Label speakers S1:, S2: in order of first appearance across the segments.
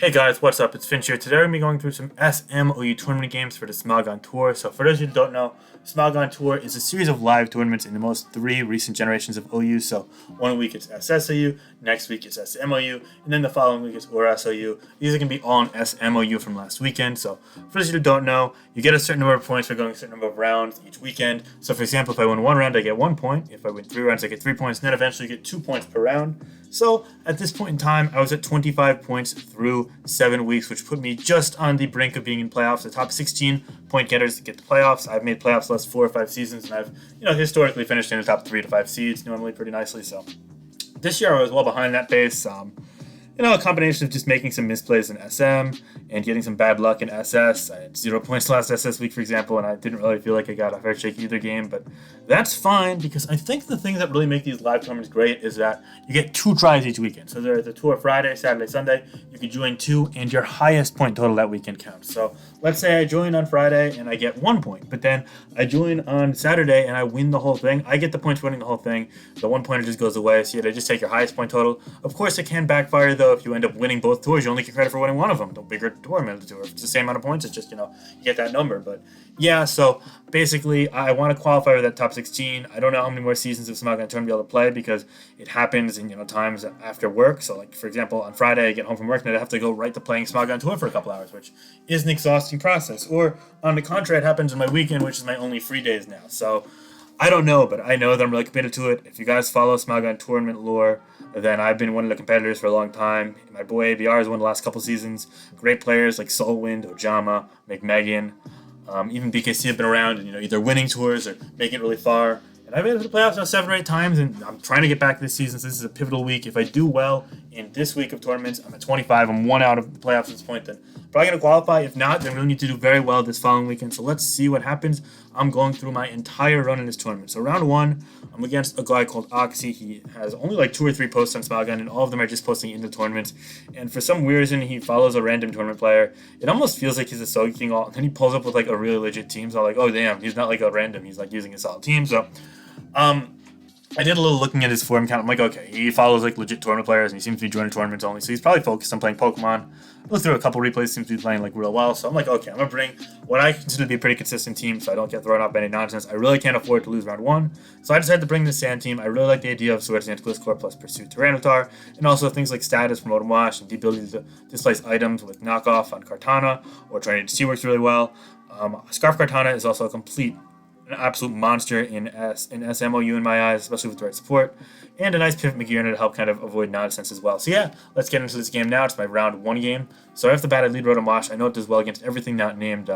S1: Hey guys, what's up? It's Finch here. Today we're going to be going through some SMOU tournament games for the Smilegon Tour. So for those of you who don't know, Smilegon Tour is a series of live tournaments in the most three recent generations of OU. So one week it's SSOU, next week it's SMOU, and then the following week it's ORSOU. These are going to be all in SMOU from last weekend. So for those of you who don't know, you get a certain number of points for going a certain number of rounds each weekend. So for example, if I win one round, I get 1 point. If I win 3 rounds, I get 3 points, and then eventually you get 2 points per round. So at this point in time, I was at 25 points through 7 weeks, which put me just on the brink of being in playoffs. The top 16 point getters get the playoffs. I've made playoffs the last 4 or 5 seasons, and I've historically finished in the top 3 to 5 seeds normally pretty nicely. So this year I was well behind that pace. A combination of just making some misplays in SM and getting some bad luck in SS. I had 0 points last SS week, for example, and I didn't really feel like I got a fair shake either game, but that's fine because I think the things that really make these live tournaments great is that you get 2 tries each weekend. So there's a tour Friday, Saturday, Sunday. You can join 2, and your highest point total that weekend counts. So let's say I join on Friday and I get 1 point, but then I join on Saturday and I win the whole thing. I get the points winning the whole thing. The 1 pointer just goes away, so you just take your highest point total. Of course, it can backfire, though. If you end up winning both tours, you only get credit for winning one of them. The bigger tournament of the tour. If it's the same amount of points, it's just, you get that number. But yeah, so basically, I want to qualify for that top 16. I don't know how many more seasons of Smilegon Tournament I'll be able to play because it happens in, times after work. So, like, for example, on Friday, I get home from work and I have to go right to playing Smilegon Tour for a couple hours, which is an exhausting process. Or, on the contrary, it happens on my weekend, which is my only free days now. So, I don't know, but I know that I'm really committed to it. If you guys follow Smilegon Tournament lore, then I've been one of the competitors for a long time. My boy ABR has won the last couple seasons. Great players like Soulwind, Ojama, McMegan, even BKC have been around and, either winning tours or making it really far. And I've made it to the playoffs now 7 or 8 times, and I'm trying to get back this season. So this is a pivotal week. If I do well in this week of tournaments, I'm at 25. I'm 1 out of the playoffs at this point. Then I'm probably going to qualify. If not, then we'll need to do very well this following weekend. So let's see what happens. I'm going through my entire run in this tournament. So round 1, I'm against a guy called Oxy. He has only like 2 or 3 posts on Smilegon, and all of them are just posting into tournaments. And for some weird reason, he follows a random tournament player. It almost feels like he's a Sogi King, and then he pulls up with like a really legit team. So I'm like, oh damn, he's not like a random. He's like using a solid team. So I did a little looking at his forum account. I'm like, okay, he follows like legit tournament players, and he seems to be joining tournaments only. So he's probably focused on playing Pokemon. I looked through a couple replays, seems to be playing like real well. So I'm like, okay, I'm gonna bring what I consider to be a pretty consistent team, so I don't get thrown off by any nonsense. I really can't afford to lose round 1, so I decided to bring the Sand team. I really like the idea of Swords Dance Gliscor plus Pursuit Tyranitar, and also things like status from Modem Wash and the ability to displace items with knockoff on Kartana or Tourney T works really well. Scarf Kartana is also an absolute monster in SMOU in my eyes, especially with the right support, and a nice pivot McGear to help kind of avoid nonsense as well. So yeah, let's get into this game now. It's my round 1 game. So right off the bat, I lead Rotom Wash. I know it does well against everything not named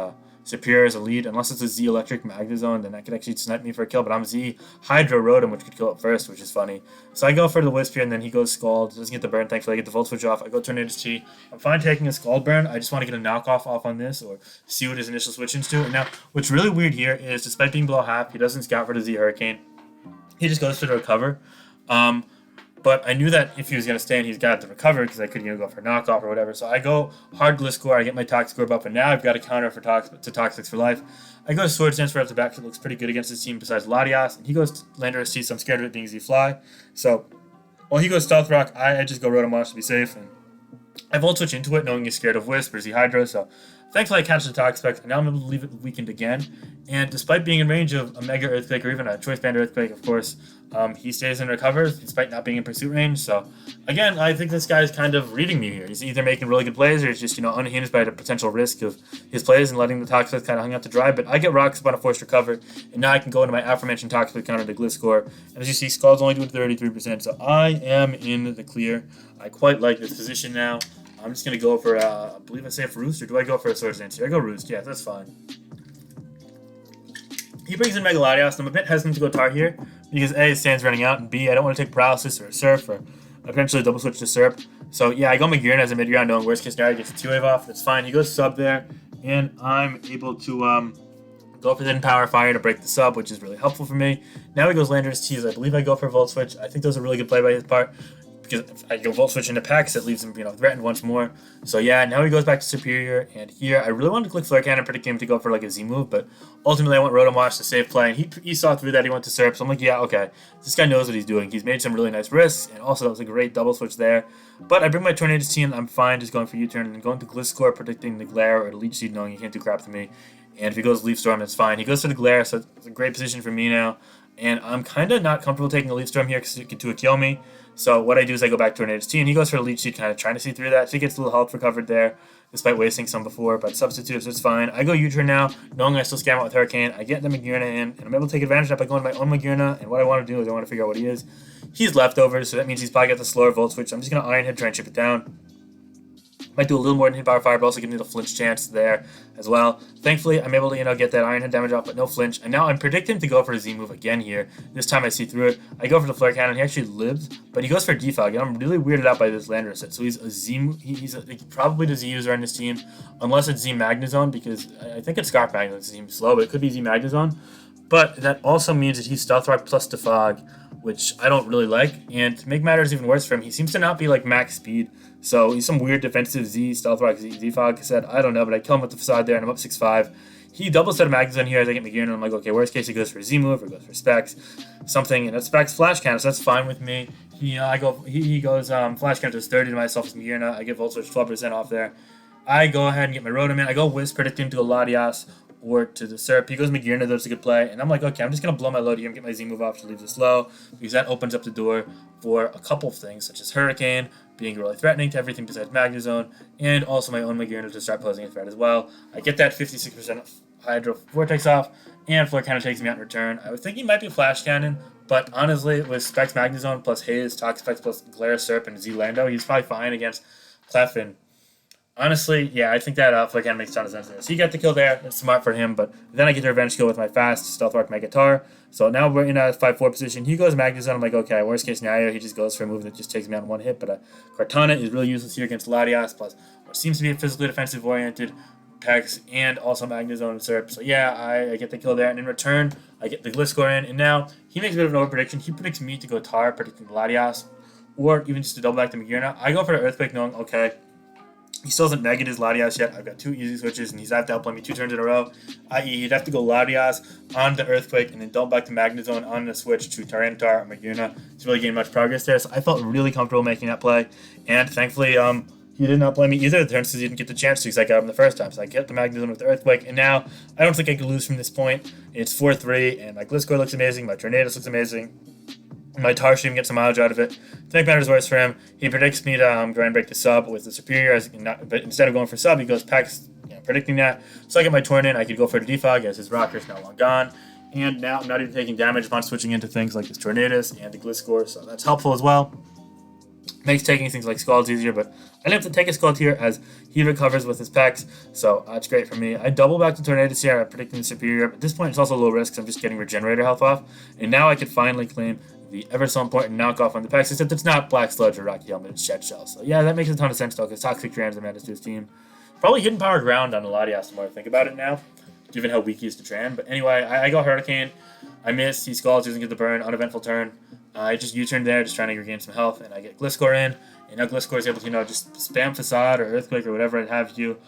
S1: Superior as a lead, unless it's a Z Electric Magnezone, then that could actually snipe me for a kill, but I'm Z Hydro Rotom, which could kill it first, which is funny. So I go for the Wisp here, and then he goes Scald, doesn't get the burn, thankfully I get the Volt Switch off, I go Tornado T. I'm fine taking a Scald burn, I just want to get a knockoff off on this, or see what his initial switch into. And now, what's really weird here is, despite being below half, he doesn't scout for the Z Hurricane, he just goes for the Recover. But I knew that if he was going to stay and he's got to recover because I couldn't go for knockoff or whatever. So I go hard Gliscor, I get my Toxic Orb up, and now I've got a counter for Toxics for life. I go to Swords Dance right off the back because it looks pretty good against his team besides Latias. And he goes Landorus T, so I'm scared of it being Z-Fly. So while he goes Stealth Rock, I just go Rotom Wash to be safe. And I Volt Switch into it knowing he's scared of Wisp or Z-Hydro. So thankfully I catch the Toxic, and now I'm able to leave it weakened again. And despite being in range of a Mega Earthquake or even a Choice Band Earthquake, of course, he stays and recovers despite not being in pursuit range. So again, I think this guy's kind of reading me here. He's either making really good plays or he's just, unhinged by the potential risk of his plays and letting the Toxic kind of hung out to dry. But I get Rocks on a forced recover, and now I can go into my aforementioned Toxic counter to Gliscor. And as you see, Scald's only doing 33%, so I am in the clear. I quite like this position now. I'm just going to go for, I believe I say for Roost, or do I go for a Swords Dance here? I go Roost, yeah, that's fine. He brings in Mega Latias, and I'm a bit hesitant to go Tar here, because A, his stand's running out, and B, I don't want to take Paralysis or a Surf, or eventually double switch to Serp. So yeah, I go McGearn as a mid-round, knowing worst case scenario, he gets a 2-wave off, that's fine. He goes Sub there, and I'm able to go for Hidden Power Fire to break the Sub, which is really helpful for me. Now he goes Landorus T, I believe I go for Volt Switch. I think that was a really good play by his part. because if I go Volt Switch into Pax, it leaves him, threatened once more. So yeah, now he goes back to Superior, and here I really wanted to click Flare Cannon and predict him to go for like a Z move, but ultimately I went Rotom Wash to save play, and he saw through that. He went to Serp, so I'm like, yeah, okay, this guy knows what he's doing. He's made some really nice risks, and also that was a great double switch there. But I bring my Tornadoes team, I'm fine just going for U-turn, and then going to Gliscor, predicting the Glare or the Leech Seed, knowing he can't do crap to me. And if he goes Leaf Storm, it's fine. He goes for the Glare, so it's a great position for me now. And I'm kind of not comfortable taking a Leaf Storm here because it could do a kill me. So what I do is I go back to Tornadoes T, and he goes for a Leech Seed, kind of trying to see through that. So he gets a little health recovered there, despite wasting some before. But substitutes, so it's fine. I go U-turn now, knowing I still scam out with Hurricane. I get the Magearna in, and I'm able to take advantage of that by going to my own Magearna. And what I want to do is I want to figure out what he is. He's leftovers, so that means he's probably got the slower Volt Switch. I'm just going to Iron Head, try and chip it down. Might do a little more than hit power fire, but also give me the flinch chance there as well. Thankfully, I'm able to, get that Iron Head damage off, but no flinch. And now I'm predicting to go for a Z move again here. This time I see through it. I go for the Flare Cannon. He actually lived, but he goes for Defog, and I'm really weirded out by this Lander set. So he's a Z, he's probably the Z user on this team, unless it's Z Magnezone, because I think it's Scarf Magnezone seems slow, but it could be Z Magnezone. But that also means that he's Stealth Rock plus Defog, which I don't really like. And to make matters even worse for him, he seems to not be like max speed. So he's some weird defensive Z, Stealth Rock, Z-Fog set. I don't know, but I kill him with the Facade there, and I'm up 6-5. He double set of Magnezone here as I get Magearna, and I'm like, okay, worst case he goes for a Z move or goes for Specs, something, and that's Specs Flash Cannon, so that's fine with me. He goes Flash Cannon does 30 to myself as Magearna. I get Volt Switch 12% off there. I go ahead and get my Rotom in. I go Wisp, predicting to a Latias or to the Serp. He goes Magearna, though, it's a good play. And I'm like, okay, I'm just going to blow my load here and get my Z move off to leave this low, because that opens up the door for a couple of things, such as Hurricane, being really threatening to everything besides Magnezone, and also my own Magearna to start posing a threat as well. I get that 56% Hydro Vortex off, and Flare Cannon takes me out in return. I was thinking it might be Flash Cannon, but honestly, with Specs Magnezone plus Haze, Toxic Specs plus Glare, Serp, and Z Lando, he's probably fine against Clef. And honestly, yeah, I think that Flare Cannon makes a ton of sense there. So he got the kill there. That's smart for him, but then I get the revenge kill with my fast Stealth Rock Megatar. So now we're in a 5-4 position. He goes Magnezone. I'm like, okay, worst case scenario, he just goes for a move that just takes me out in one hit. But Kartana is really useless here against Latias, plus what seems to be a physically defensive-oriented Pex, and also Magnezone and Serp. So yeah, I get the kill there, and in return, I get the Gliscor in, and now he makes a bit of an over-prediction. He predicts me to go Tar, predicting Latias, or even just to double back to Magearna. I go for the Earthquake, knowing, okay, he still hasn't megged his Latias yet. I've got 2 easy switches, and he's have to outplay me 2 turns in a row. I.e., he'd have to go Latias on the Earthquake, and then double back to Magnezone on the switch to Tyranitar or Magearna to really gain much progress there. So I felt really comfortable making that play, and thankfully, he did not play me either of the turns because he didn't get the chance to, because I got him the first time. So I get the Magnezone with the Earthquake, and now I don't think I could lose from this point. It's 4-3, and my Gliscor looks amazing, my Tornadoes looks amazing. My Tar should even get some mileage out of it. To make matters worse for him, he predicts me to grind break the sub with the Superior, but instead of going for sub, he goes Pex, predicting that. So I get my Torn in. I could go for the Defog as his Rocker is now long gone. And now I'm not even taking damage upon switching into things like this Tornadoes and the Gliscor, so that's helpful as well. Makes taking things like Scalds easier, but I didn't have to take a Scald here as he recovers with his Pex, so that's great for me. I double back to Tornadoes here. I'm predicting the Superior, but at this point it's also low risk because I'm just getting Regenerator health off, and now I could finally claim the ever so important knockoff on the Pex, except it's not Black Sludge or Rocky Helmet, it's Shed Shell. So yeah, that makes a ton of sense though, because Toxic Trans managed to his team. Probably Hidden Power Ground on the Latias the more I think about it now, given how weak he is to Tran. But anyway, I go Hurricane. I miss. He Scalds, doesn't get the burn. Uneventful turn. I just U-turn there, just trying to regain some health, and I get Gliscor in. And now Gliscor is able to, just spam Facade or Earthquake or whatever it have you.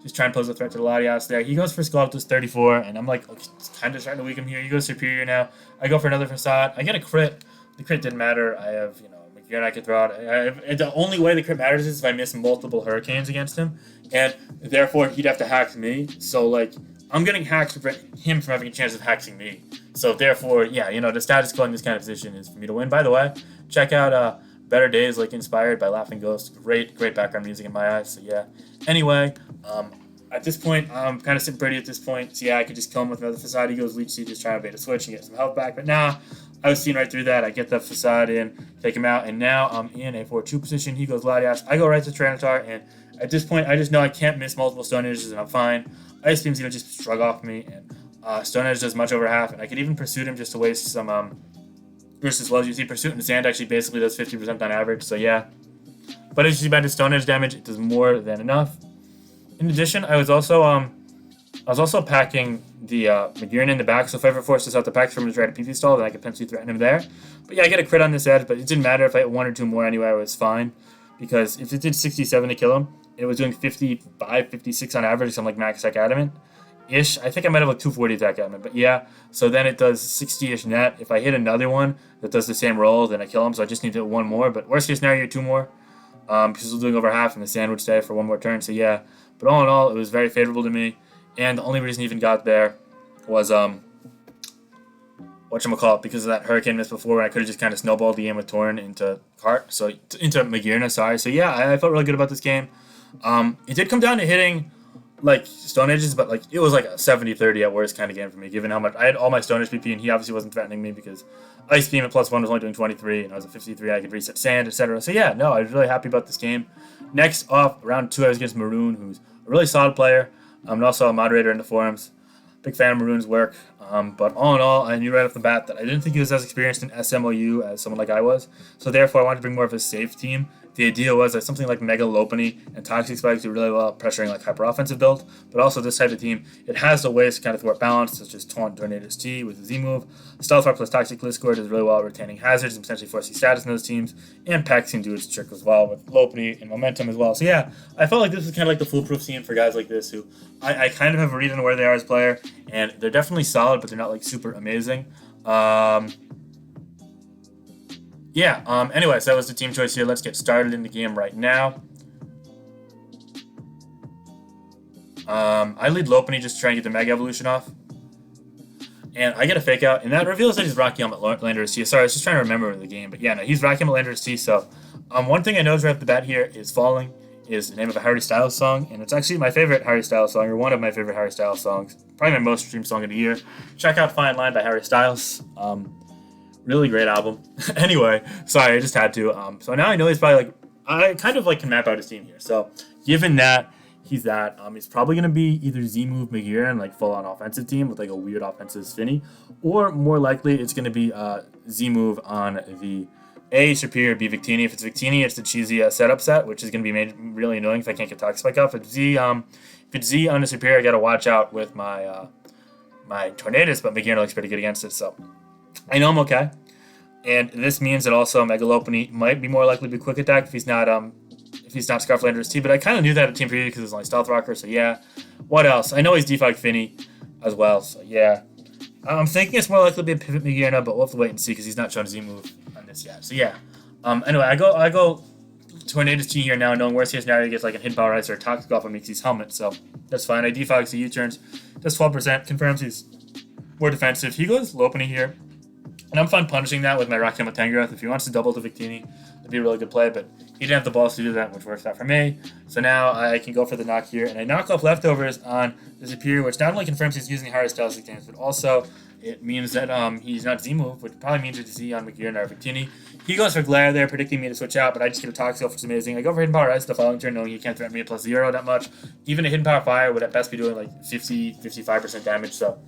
S1: Just try and pose a threat to the Latias there. He goes for Scald to 34, and I'm like, okay, kind of starting to weaken him here. He goes Superior now. I go for another Facade. I get a crit. The crit didn't matter. I have, Magearna I could throw out. The only way the crit matters is if I miss multiple Hurricanes against him, and therefore he'd have to hack me. So, I'm getting hacked to prevent him from having a chance of hacking me. So, therefore, yeah, the status quo in this kind of position is for me to win. By the way, check out Better Days, Inspired by Laughing Ghost. Great background music in my eyes. So, yeah. Anyway, at this point, I'm kind of sitting pretty at this point. So, yeah, I could just kill him with another Facade. He goes Leech Seed, just trying to bait a switch and get some health back. But nah, I was seeing right through that. I get the Facade in, take him out, and now I'm in a 4-2 position. He goes Latias. I go right to Tyranitar, and at this point, I just know I can't miss multiple Stone Edges, and I'm fine. Ice Beam's going to just shrug off me, and Stone Edge does much over half, and I could even Pursuit him just to waste some versus well. You see, Pursuit and Sand actually basically does 50% on average, so yeah. But as you see by the Stone Edge damage, it does more than enough. In addition, I was also I was also packing the Magirna in the back, so if I ever forced this out the pack from his right PP stall, then I could potentially threaten him there. But yeah, I get a crit on this edge, but it didn't matter if I hit 1 or 2 more anyway, it was fine. Because if it did 67 to kill him, it was doing 55, 56 on average, so I'm like max attack adamant-ish. I think I might have like 240 attack adamant, but yeah. So then it does 60-ish net. If I hit another one that does the same roll, then I kill him, so I just need to hit 1 more. But worst case scenario, 2 more. Because we're doing over half in the sandwich day for 1 more turn, so yeah. But all in all, it was very favorable to me. And the only reason he even got there was, whatchamacallit, because of that Hurricane miss before, when I could have just kind of snowballed the game with Torn into Magirna, sorry. So yeah, I felt really good about this game. It did come down to hitting, like, Stone Edges, but, like, it was like a 70-30 at worst kind of game for me, given how much I had all my Stone Edge PP, and he obviously wasn't threatening me because Ice Beam at +1 was only doing 23, and I was at 53, I could reset Sand, etc. So yeah, no, I was really happy about this game. Next off, round 2, I was against Maroon, who's a really solid player. And also a moderator in the forums. Big fan of Maroon's work. But all in all, I knew right off the bat that I didn't think he was as experienced in SMOU as someone like I was. So therefore, I wanted to bring more of a safe team. The idea was that something like Mega Lopunny and Toxic Spikes do really well pressuring like hyper offensive build. But also this type of team, it has the ways to kind of thwart balance, such as Taunt Tornado's T with the Z move. Stealth Rock plus Toxic Gliscor does really well at retaining hazards and potentially forcing status in those teams. And Pex can do its trick as well with Lopunny and Momentum as well. So yeah, I felt like this was kind of like the foolproof team for guys like this who I kind of have a read on where they are as a player. And they're definitely solid, but they're not like super amazing. Anyways, that was the team choice here. Let's get started in the game right now. I lead Lopunny just to try and get the Mega Evolution off. And I get a fake out, and that reveals that he's Rocky Helmet Landorus T. Sorry, I was just trying to remember the game. But yeah, no, he's Rocky Helmet Landorus T. So one thing I noticed right off the bat here is Falling is the name of a Harry Styles song, and it's actually my favorite Harry Styles song, or one of my favorite Harry Styles songs. Probably my most streamed song of the year. Check out Fine Line by Harry Styles. Really great album. Anyway, sorry, I just had to. So now I know he's probably like, I kind of like can map out his team here. So given that he's probably going to be either Z-Move Magirna and like full-on offensive team with like a weird offensive Finny, or more likely it's going to be Z-Move on the A Superior, B Victini. If it's Victini, it's the cheesy setup set, which is going to be made really annoying if I can't get Toxic Spike off. If it's Z on the Superior, I got to watch out with my my Tornadoes, but Magirna looks pretty good against it, so I know I'm okay. And this means that also Mega Lopunny might be more likely to be quick attack if he's not Scarf Landorus T, but I kind of knew that at Team Preview because it's only Stealth Rocker, so yeah. What else? I know he's Defog Finny as well, so yeah. I'm thinking it's more likely to be a Pivot Magirna, but we'll have to wait and see because he's not shown a Z move on this yet. So yeah. Anyway, I go Tornadoes T here now, knowing worst case scenario he gets like a Hidden Power Ice or a Toxic off and makes his helmet, so that's fine. I defogs the U-turns, does 12%, confirms he's more defensive. He goes Lopunny here. And I'm fine punishing that with my Rock Helmet Tangrowth. If he wants to double to Victini, that'd be a really good play, but he didn't have the balls to do that, which works out for me. So now I can go for the knock here, and I knock off Leftovers on the Superior, which not only confirms he's using Harry Styles games, but also it means that he's not Z-move, which probably means it's Z on Magirna or Victini. He goes for Glare there, predicting me to switch out, but I just get a Toxic off, which is amazing. I go for Hidden Power Ice the following turn, knowing he can't threaten me at +0 that much. Even a Hidden Power Fire would at best be doing like 50-55% damage, so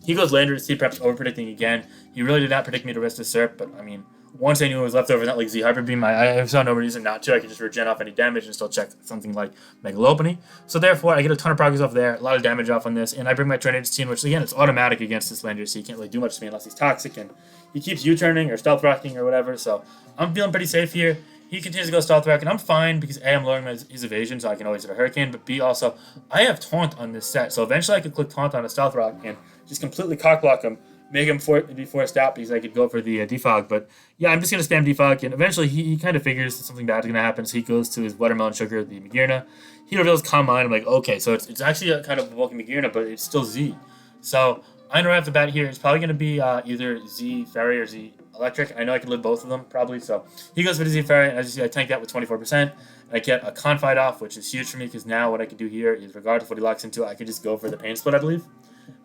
S1: he goes Landorus T, perhaps over-predicting again. He really did not predict me to risk the Serp, but I mean, once I knew it was left over, not like Z Hyper Beam, I saw no reason not to. I could just regen off any damage and still check something like Mega Lopunny. So therefore, I get a ton of progress off there, a lot of damage off on this, and I bring my Tornadoes T in, which again, it's automatic against this Landorus, so he can't really do much to me unless he's Toxic, and he keeps U-turning or Stealth Rocking or whatever, so I'm feeling pretty safe here. He continues to go Stealth Rock, and I'm fine because A, I'm lowering his evasion, so I can always hit a Hurricane, but B, also, I have Taunt on this set, so eventually I could click Taunt on a Stealth Rock and just completely cockblock him, make him be forced out because I could go for the defog. But yeah, I'm just going to spam defog, and eventually he kind of figures that something bad is going to happen, so he goes to his Watermelon Sugar, the Magirna. He reveals Calm Mind. I'm like, okay, so it's actually a kind of a bulky Magirna, but it's still Z. So I know right off the bat here, it's probably going to be either Z Fairy or Z Electric. I know I could live both of them, probably. So he goes for the Z Fairy, and as you see, I tank that with 24%. I get a Confide off, which is huge for me, because now what I can do here is, regardless of what he locks into, I could just go for the Pain Split, I believe.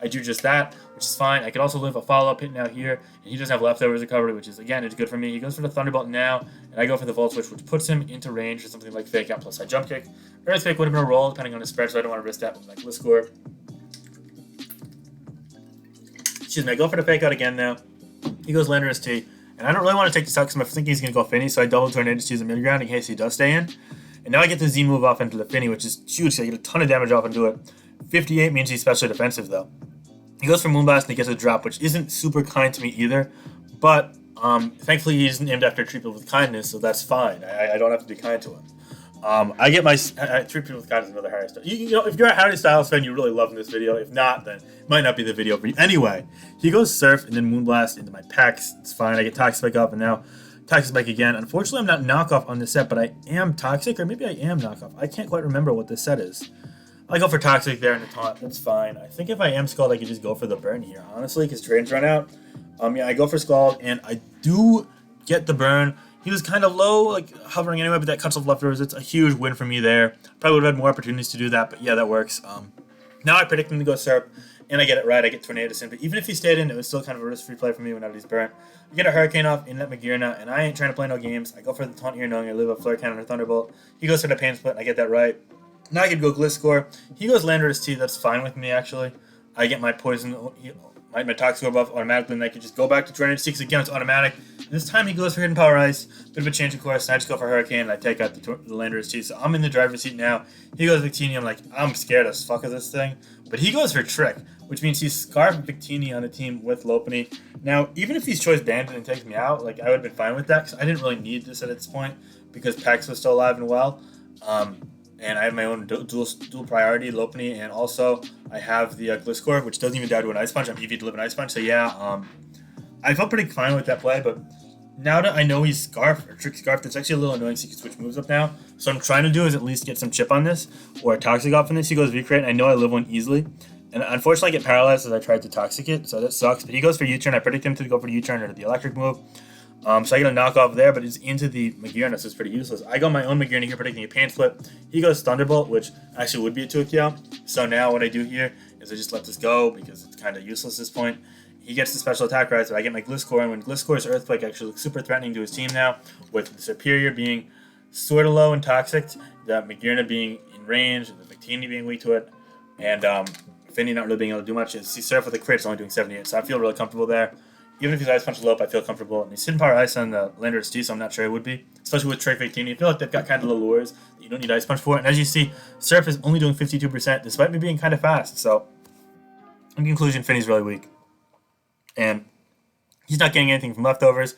S1: I do just that, which is fine. I could also live a follow-up hit now here, and he doesn't have Leftovers recovery, which is, again, it's good for me. He goes for the Thunderbolt now, and I go for the Volt Switch, which puts him into range for something like Fake Out plus I Jump Kick. Earthquake would have been a roll, depending on his spread, so I don't want to risk that with my Gliscor. Excuse me, I go for the Fake Out again now. He goes Landorus T, and I don't really want to take this out because I'm thinking he's going to go Finny, so I double Tornadoes to use a middle ground in case he does stay in. And now I get the Z move off into the Finny, which is huge, so I get a ton of damage off into it. 58 means he's specially defensive, though. He goes for Moonblast and he gets a drop, which isn't super kind to me either. But thankfully, he's named after treat people with kindness, so that's fine. I don't have to be kind to him. I get my treat people with kindness another Harry Styles. You know, if you're a Harry Styles fan, you're really loving this video. If not, then it might not be the video for you. Anyway, he goes Surf and then Moonblast into my Pex. It's fine. I get Toxic Spike up and now Toxic Spike again. Unfortunately, I'm not knockoff on this set, but I am Toxic, or maybe I am knockoff. I can't quite remember what this set is. I go for Toxic there in the taunt. That's fine. I think if I am Scald, I could just go for the burn here, honestly, because trains run out. Yeah, I go for Scald, and I do get the burn. He was kind of low, like hovering anyway, but that cuts off leftovers. It's a huge win for me there. Probably would have had more opportunities to do that, but yeah, that works. Now I predict him to go Serp, and I get it right. I get Tornadoes in, but even if he stayed in, it was still kind of a risk-free play for me whenever he's burnt. I get a Hurricane off in that Magirna, and I ain't trying to play no games. I go for the taunt here, knowing I live a Flare Cannon or Thunderbolt. He goes for the Pain Split, and I get that right. Now I could go Gliscor. He goes Landorus T. That's fine with me, actually. I get my Poison, my Toxic buff automatically, and I can just go back to Tornado T because again, it's automatic. This time he goes for Hidden Power Ice. Bit of a change of course, and I just go for Hurricane, and I take out the Landorus T. So I'm in the driver's seat now. He goes Victini. I'm like, I'm scared as fuck of this thing. But he goes for Trick, which means he's Scarf Victini on a team with Lopunny. Now, even if he's Choice Bandit and takes me out, like I would have been fine with that because I didn't really need this at this point because Pex was still alive and well. And I have my own dual priority, Lopunny, and also I have the Gliscor, which doesn't even die to an Ice Punch. I'm EV to live an Ice Punch, so yeah, I felt pretty fine with that play, but now that I know he's Scarf, or Trick Scarf, that's actually a little annoying so he can switch moves up now. So what I'm trying to do is at least get some chip on this, or a Toxic off on this. He goes V-Crate, and I know I live one easily. And unfortunately, I get paralyzed as I tried to Toxic it, so that sucks. But he goes for U-Turn. I predict him to go for the U-Turn or the electric move. So I get a knockoff there, but it's into the Magirna, so it's pretty useless. I go my own Magirna here, predicting a Pain Split. He goes Thunderbolt, which actually would be a Tukiao. So now what I do here is I just let this go because it's kind of useless at this point. He gets the special attack right, so I get my Gliscor, and when Gliscor's Earthquake actually looks super threatening to his team now, with the Superior being sort of low and toxic, the Magirna being in range, and the Victini being weak to it, and Finny not really being able to do much. See Surf with the crit is only doing 78, so I feel really comfortable there. Even if he's Ice Punch Lope, I feel comfortable. And he's Hidden Power Ice on the Landorus T, so I'm not sure it would be. Especially with Trick Victini. I feel like they've got kind of the lures that you don't need Ice Punch for. And as you see, Surf is only doing 52%, despite me being kind of fast. So, in conclusion, Finny's really weak. And he's not getting anything from leftovers.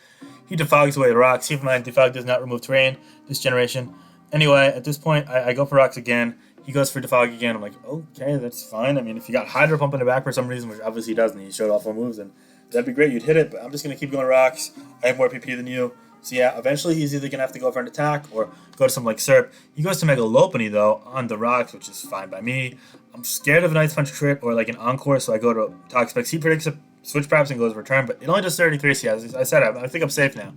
S1: He defogs away the rocks. Keep in mind, defog does not remove terrain this generation. Anyway, at this point, I go for rocks again. He goes for defog again. I'm like, okay, that's fine. I mean, if you got Hydro Pump in the back for some reason, which obviously he doesn't, he showed off all moves, and that'd be great. You'd hit it, but I'm just going to keep going rocks. I have more PP than you. So yeah, eventually he's either going to have to go for an attack or go to something like Serp. He goes to Mega Lopunny, though, on the rocks, which is fine by me. I'm scared of an Ice Punch crit or like an Encore, so I go to Toxic Specs. He predicts a switch perhaps and goes return, but it only does 33, so as I said, I think I'm safe now.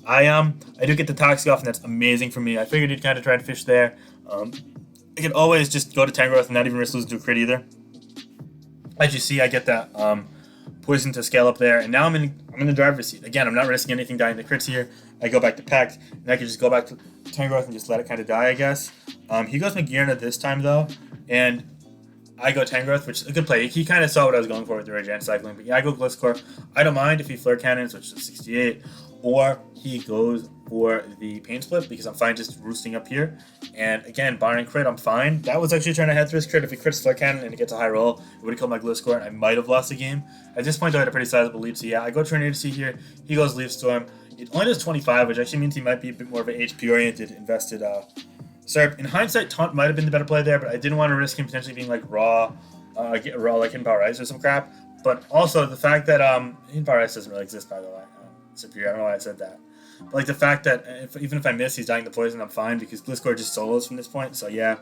S1: I do get the Toxic off, and that's amazing for me. I figured he'd kind of try and fish there. I could always just go to Tangrowth and not even risk losing to a crit either. As you see, I get that Poison to scale up there, and now I'm in the driver's seat. Again, I'm not risking anything dying to crits here. I go back to Pact, and I can just go back to Tangrowth and just let it kind of die, I guess. He goes Magirna this time, though, and I go Tangrowth, which is a good play. He kind of saw what I was going for with the Regen Cycling, but yeah, I go Gliscor. I don't mind if he Flare Cannons, which is 68, or he goes for the Pain Split, because I'm fine just roosting up here. And again, barring crit, I'm fine. That was actually trying to head through his crit. If he crits Flare Cannon and it gets a high roll, it would have killed my Gliscor, and I might have lost the game. At this point, I had a pretty sizable lead, so yeah, I go Tornado C here. He goes Leaf Storm. It only does 25, which actually means he might be a bit more of an HP-oriented, invested Serp. In hindsight, Taunt might have been the better play there, but I didn't want to risk him potentially being like raw like Hidden Power Ice or some crap. But also the fact that Hidden Power Ice doesn't really exist, by the way. Superior, I don't know why I said that. But like the fact that even if I miss, he's dying to poison, I'm fine because Gliscor just solos from this point. So yeah,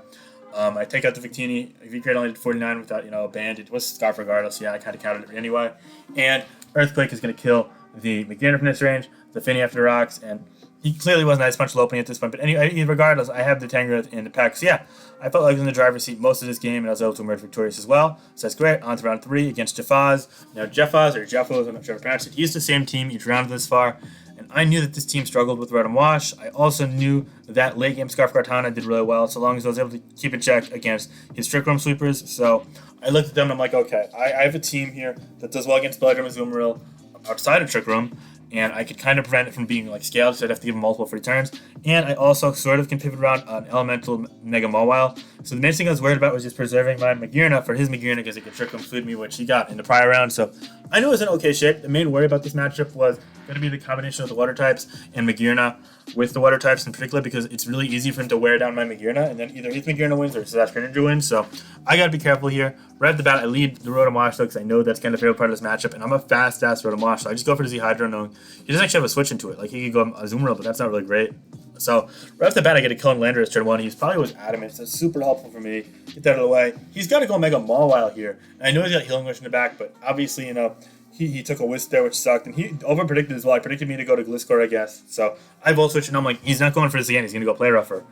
S1: I take out the Victini. V-Crate only did 49 without a band. It was Scarf regardless. Yeah, I kind of counted it anyway. And Earthquake is going to kill the Magirna from this range, the Finny after rocks, and he clearly wasn't Ice Punch Lopunny at this point. But anyway, regardless, I have the Tangrowth in the pack. So yeah, I felt like I was in the driver's seat most of this game, and I was able to emerge victorious as well. So that's great. On to round 3 against Jeffaz. Now Jeffaz, or Jeffos, I'm not sure how to pronounce it, he's the same team each round this far. And I knew that this team struggled with Red and Wash. I also knew that late game Scarf Kartana did really well, so long as I was able to keep in check against his Trick Room Sweepers. So I looked at them and I'm like, okay, I have a team here that does well against Belladrum and Zoomeril outside of Trick Room. and I could kind of prevent it from being like scaled, so I'd have to give him multiple free turns. And I also sort of can pivot around an elemental Mega Mawile. So the main thing I was worried about was just preserving my Magearna for his Magearna because it could trick him, food me, which he got in the prior round. So I knew it was in okay shape. The main worry about this matchup was going to be the combination of the water types and Magearna with the water types in particular, because it's really easy for him to wear down my Magearna, and then either his Magearna wins or his Greninja wins. So I got to be careful here. Right at the bat, I lead the Rotom Wash though, because I know that's kind of a favorite part of this matchup, and I'm a fast-ass Rotom Wash, so I just go for the Z Hydro, knowing he doesn't actually have a switch into it. Like, he could go Azumarill, but that's not really great. So right off the bat, I get a kill in Landorus turn 1. He's probably was adamant, so it's super helpful for me. Get that out of the way. He's got to go Mega Mawile here. And I know he's got Healing Wish in the back, but obviously, he took a Wisp there, which sucked, and he over-predicted as well. I predicted me to go to Gliscor, I guess. So I Volt Switch, and I'm like, he's not going for this again. He's going to go Play Rough or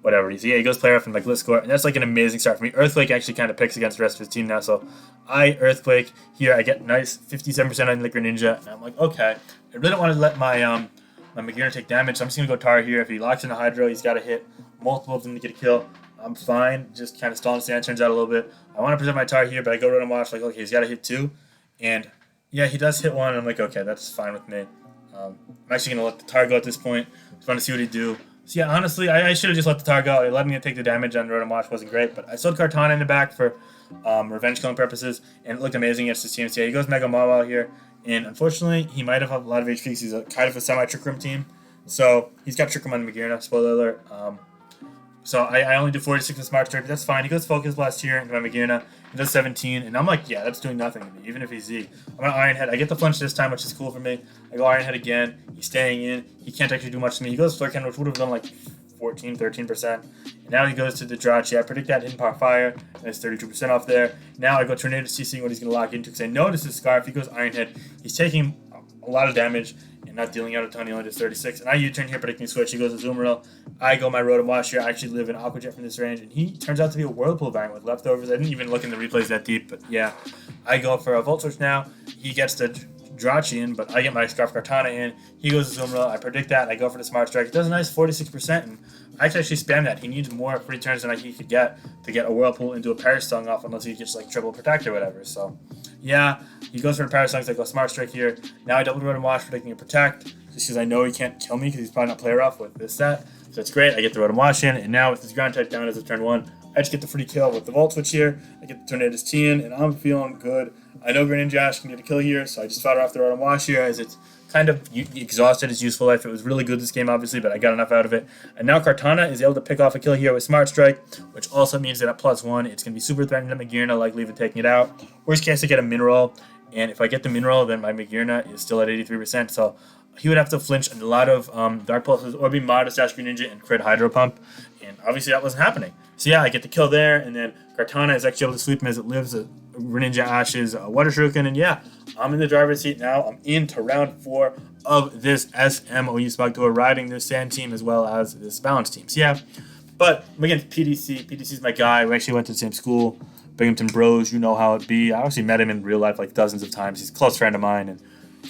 S1: whatever. So yeah, he goes Play Rough and like Gliscor, and that's like an amazing start for me. Earthquake actually kind of picks against the rest of his team now, so I Earthquake here. I get nice 57% on Liquor Ninja, and I'm like, okay. I really don't want to let my Magearna take damage, so I'm just going to go Tar here. If he locks in a Hydro, he's got to hit multiple of them to get a kill. I'm fine, just kind of stalling stand turns out a little bit. I want to present my Tar here, but I go Rotom Wash, like, okay, he's got to hit 2. And yeah, he does hit 1, and I'm like, okay, that's fine with me. I'm actually going to let the Tar go at this point. Just want to see what he'd do. So yeah, honestly, I should have just let the Tar go. Letting it take the damage on Rotom Wash wasn't great, but I sold Kartana in the back for revenge killing purposes, and it looked amazing against his team. So yeah, he goes Mega Mawile here. And unfortunately, he might have a lot of HP because he's kind of a semi-Trick Room team. So he's got Trick Room on Magearna, spoiler alert. So I only do 46 with Smart Strike, but that's fine. He goes Focus Blast here into my Magearna. He does 17, and I'm like, yeah, that's doing nothing to me, even if he's Z. I'm going to Iron Head. I get the flinch this time, which is cool for me. I go Iron Head again. He's staying in. He can't actually do much to me. He goes Flurken, which would have done like 14, 13%. And now he goes to the Jirachi. I predict that Hidden Power Fire, and it's 32% off there. Now I go Tornado to seeing what he's going to lock into, because I know this is Scarf. He goes Iron Head. He's taking a lot of damage and not dealing out a ton. He only does 36. And I U-turn here, predicting Switch. He goes Azumarill. I go my Rotom Wash here. I actually live in Aqua Jet from this range, and he turns out to be a Whirlpool variant with leftovers. I didn't even look in the replays that deep, but yeah. I go for a Volt Switch now. He gets the Jirachi in, but I get my Scarf Kartana in. He goes Azumarill. I predict that. I go for the Smart Strike. It does a nice 46%, and I can actually spam that. He needs more free turns than he could get to get a Whirlpool into a Perish Stung off, unless he gets like triple Protect or whatever. So yeah, he goes for the Perish Stung, so I go Smart Strike here. Now I double Rotom Wash, predicting a Protect, just because I know he can't kill me because he's probably not Play Rough with this set. So it's great. I get the Rotom Wash in, and now with his Ground type down as of turn 1, I just get the free kill with the Volt Switch here. I get the Tornado's T in, and I'm feeling good. I know Greninja Ash can get a kill here, so I just fought off the Rotom Wash here as it's kind of exhausted his useful life. It was really good this game, obviously, but I got enough out of it. And now Kartana is able to pick off a kill here with Smart Strike, which also means that at +1, it's going to be super threatening to Magearna, likely even taking it out. Worst case, I get a Mineral, and if I get the Mineral, then my Magearna is still at 83%, so he would have to flinch a lot of Dark Pulses or be modest Ash Greninja and crit Hydro Pump, and obviously that wasn't happening. So yeah, I get the kill there, and then Kartana is actually able to sweep him as it lives Greninja Ash's Water Shuriken, and yeah, I'm in the driver's seat now. I'm into round 4 of this SMOU Smog Tour, riding this Sand team as well as this Balance team. So yeah, but against PDC. PDC's my guy. We actually went to the same school, Binghamton Bros. You know how it be. I actually met him in real life like dozens of times. He's a close friend of mine, and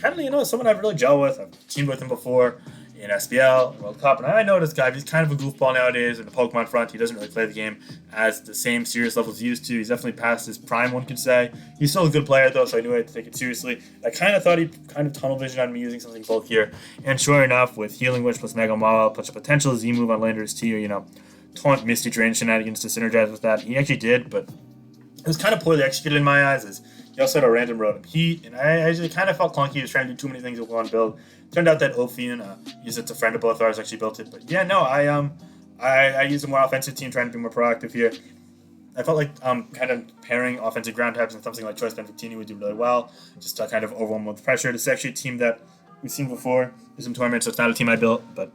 S1: kind of, someone I've really gelled with. I've teamed with him before in SPL, World Cup, and I know this guy. He's kind of a goofball nowadays in the Pokemon front. He doesn't really play the game as the same serious levels he used to. He's definitely past his prime, one could say. He's still a good player, though, so I knew I had to take it seriously. I kind of thought he'd kind of tunnel vision on me using something bulk here, and sure enough, with Healing Wish plus Mega Mawile plus a potential Z move on Landorus T, or, taunt Misty Drain shenanigans to synergize with that, he actually did, but it was kind of poorly executed in my eyes, as he also had a random Rotom Heat, and I actually kind of felt clunky. He was trying to do too many things with one build. Turned out that Ophion, used it to friend of both ours, actually built it. But yeah, no, I used a more offensive team, trying to be more proactive here. I felt like kind of pairing offensive ground types and something like Choice Band 15 would do really well, just to kind of overwhelm with pressure. This is actually a team that we've seen before in some tournaments, so it's not a team I built, but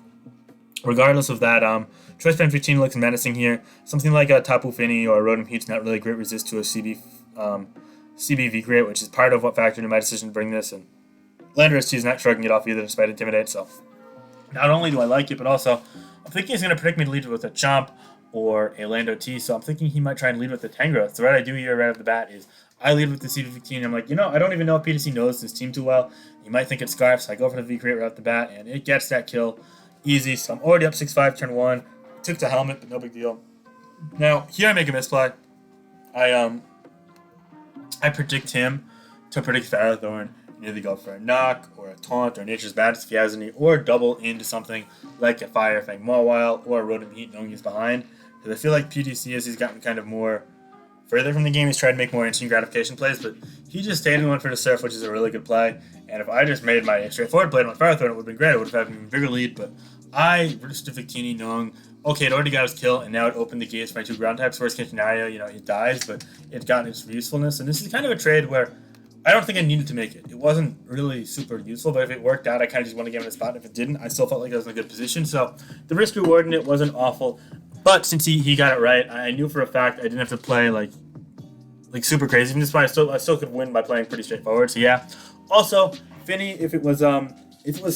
S1: regardless of that, Choice Band 15 looks menacing here. Something like a Tapu Fini or a Rotom Heat's not really great resist to a CBV Great, which is part of what factored into my decision to bring this, and Landorus T is not shrugging it off either, despite Intimidate, so not only do I like it, but also I'm thinking he's going to predict me to lead with a Chomp or a Lando T, so I'm thinking he might try and lead with the Tangrowth. So what I do here right off the bat is I lead with the CB15. I'm like, I don't even know if PDC knows this team too well. You might think it's Scarf, so I go for the V-Crate right off the bat, and it gets that kill easy. So I'm already up 6-5 turn 1. Took the helmet, but no big deal. Now, here I make a misplay. I predict him to predict Ferrothorn, You either go for a knock or a taunt or nature's madness if he has any, or double into something like a fire fang Mawile or a rotom heat knowing he's behind. Because I feel like PDC, as he's gotten kind of more further from the game, he's tried to make more instant gratification plays, but he just stayed and went for the surf, which is a really good play. And if I just made my straightforward play on Fire Thorn, it would have been great. I would have had an even bigger lead, but I reduced to Victini knowing, okay, it already got his kill, and now it opened the gates for my 2 ground types. Worst case scenario, it dies, but it's gotten its usefulness. And this is kind of a trade where I don't think I needed to make it. It wasn't really super useful, but if it worked out, I kind of just wanted to give it a spot. And if it didn't, I still felt like I was in a good position. So the risk reward in it wasn't awful. But since he got it right, I knew for a fact I didn't have to play like super crazy from this point. I still could win by playing pretty straightforward. So yeah. Also, Finny, if it was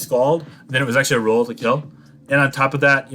S1: Scald, then it was actually a roll to kill. And on top of that,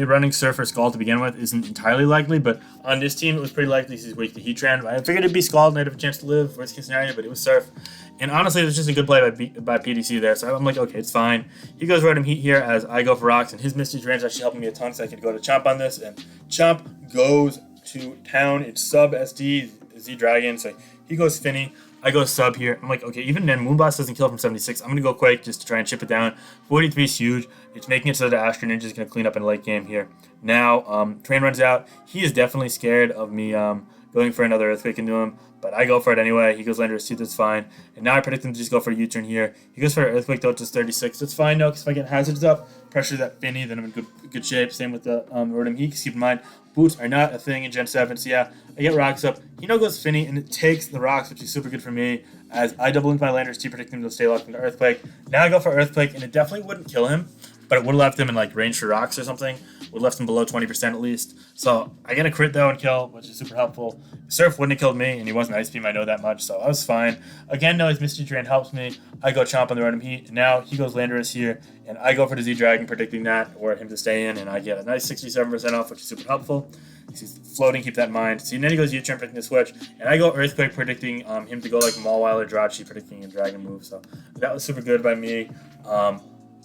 S1: running Surf or Scald to begin with isn't entirely likely, but on this team, it was pretty likely he's weak to Heatran. I figured it'd be Scald and I'd have a chance to live, worst case scenario, but it was Surf. And honestly, it was just a good play by PDC there, so I'm like, okay, it's fine. He goes Rotom Heat here as I go for Rocks, and his Misty Drain's actually helping me a ton, so I can go to Chomp on this, and Chomp goes to town. It's sub SD, Z-Dragon, so he goes Finny. I go sub here. I'm like, okay, even then, Moonblast doesn't kill from 76. I'm going to go Quake just to try and chip it down. 43 is huge. It's making it so the Astro Ninja is going to clean up in the late game here. Now, Train runs out. He is definitely scared of me going for another Earthquake into him, but I go for it anyway. He goes Landorus 2, that's fine. And now I predict him to just go for a U-turn here. He goes for an Earthquake, though, just 36. That's fine, though, because if I get Hazards up, pressure that Finny, then I'm in good shape. Same with the Rotom Heat, because keep in mind, Boots are not a thing in Gen 7, so yeah, I get Rocks up. He now goes Finny, and it takes the Rocks, which is super good for me, as I double into my Landorus 2, predicting him to stay locked into Earthquake. Now I go for Earthquake, and it definitely wouldn't kill him, but it would have left him in range for Rocks or something. Would have left him below 20% at least. So I get a crit though and kill, which is super helpful. Surf wouldn't have killed me, and he wasn't Ice Beam, I know that much, so I was fine. Again, no, his Misty Drain helps me. I go Chomp on the Rotom Heat, and now he goes Landorus here, and I go for the Z-Dragon, predicting that, or him to stay in, and I get a nice 67% off, which is super helpful. He's floating, keep that in mind. So then he goes U-turn, predicting the switch, and I go Earthquake, predicting him to go like Mawile or Jirachi, predicting a Dragon move, so that was super good by me.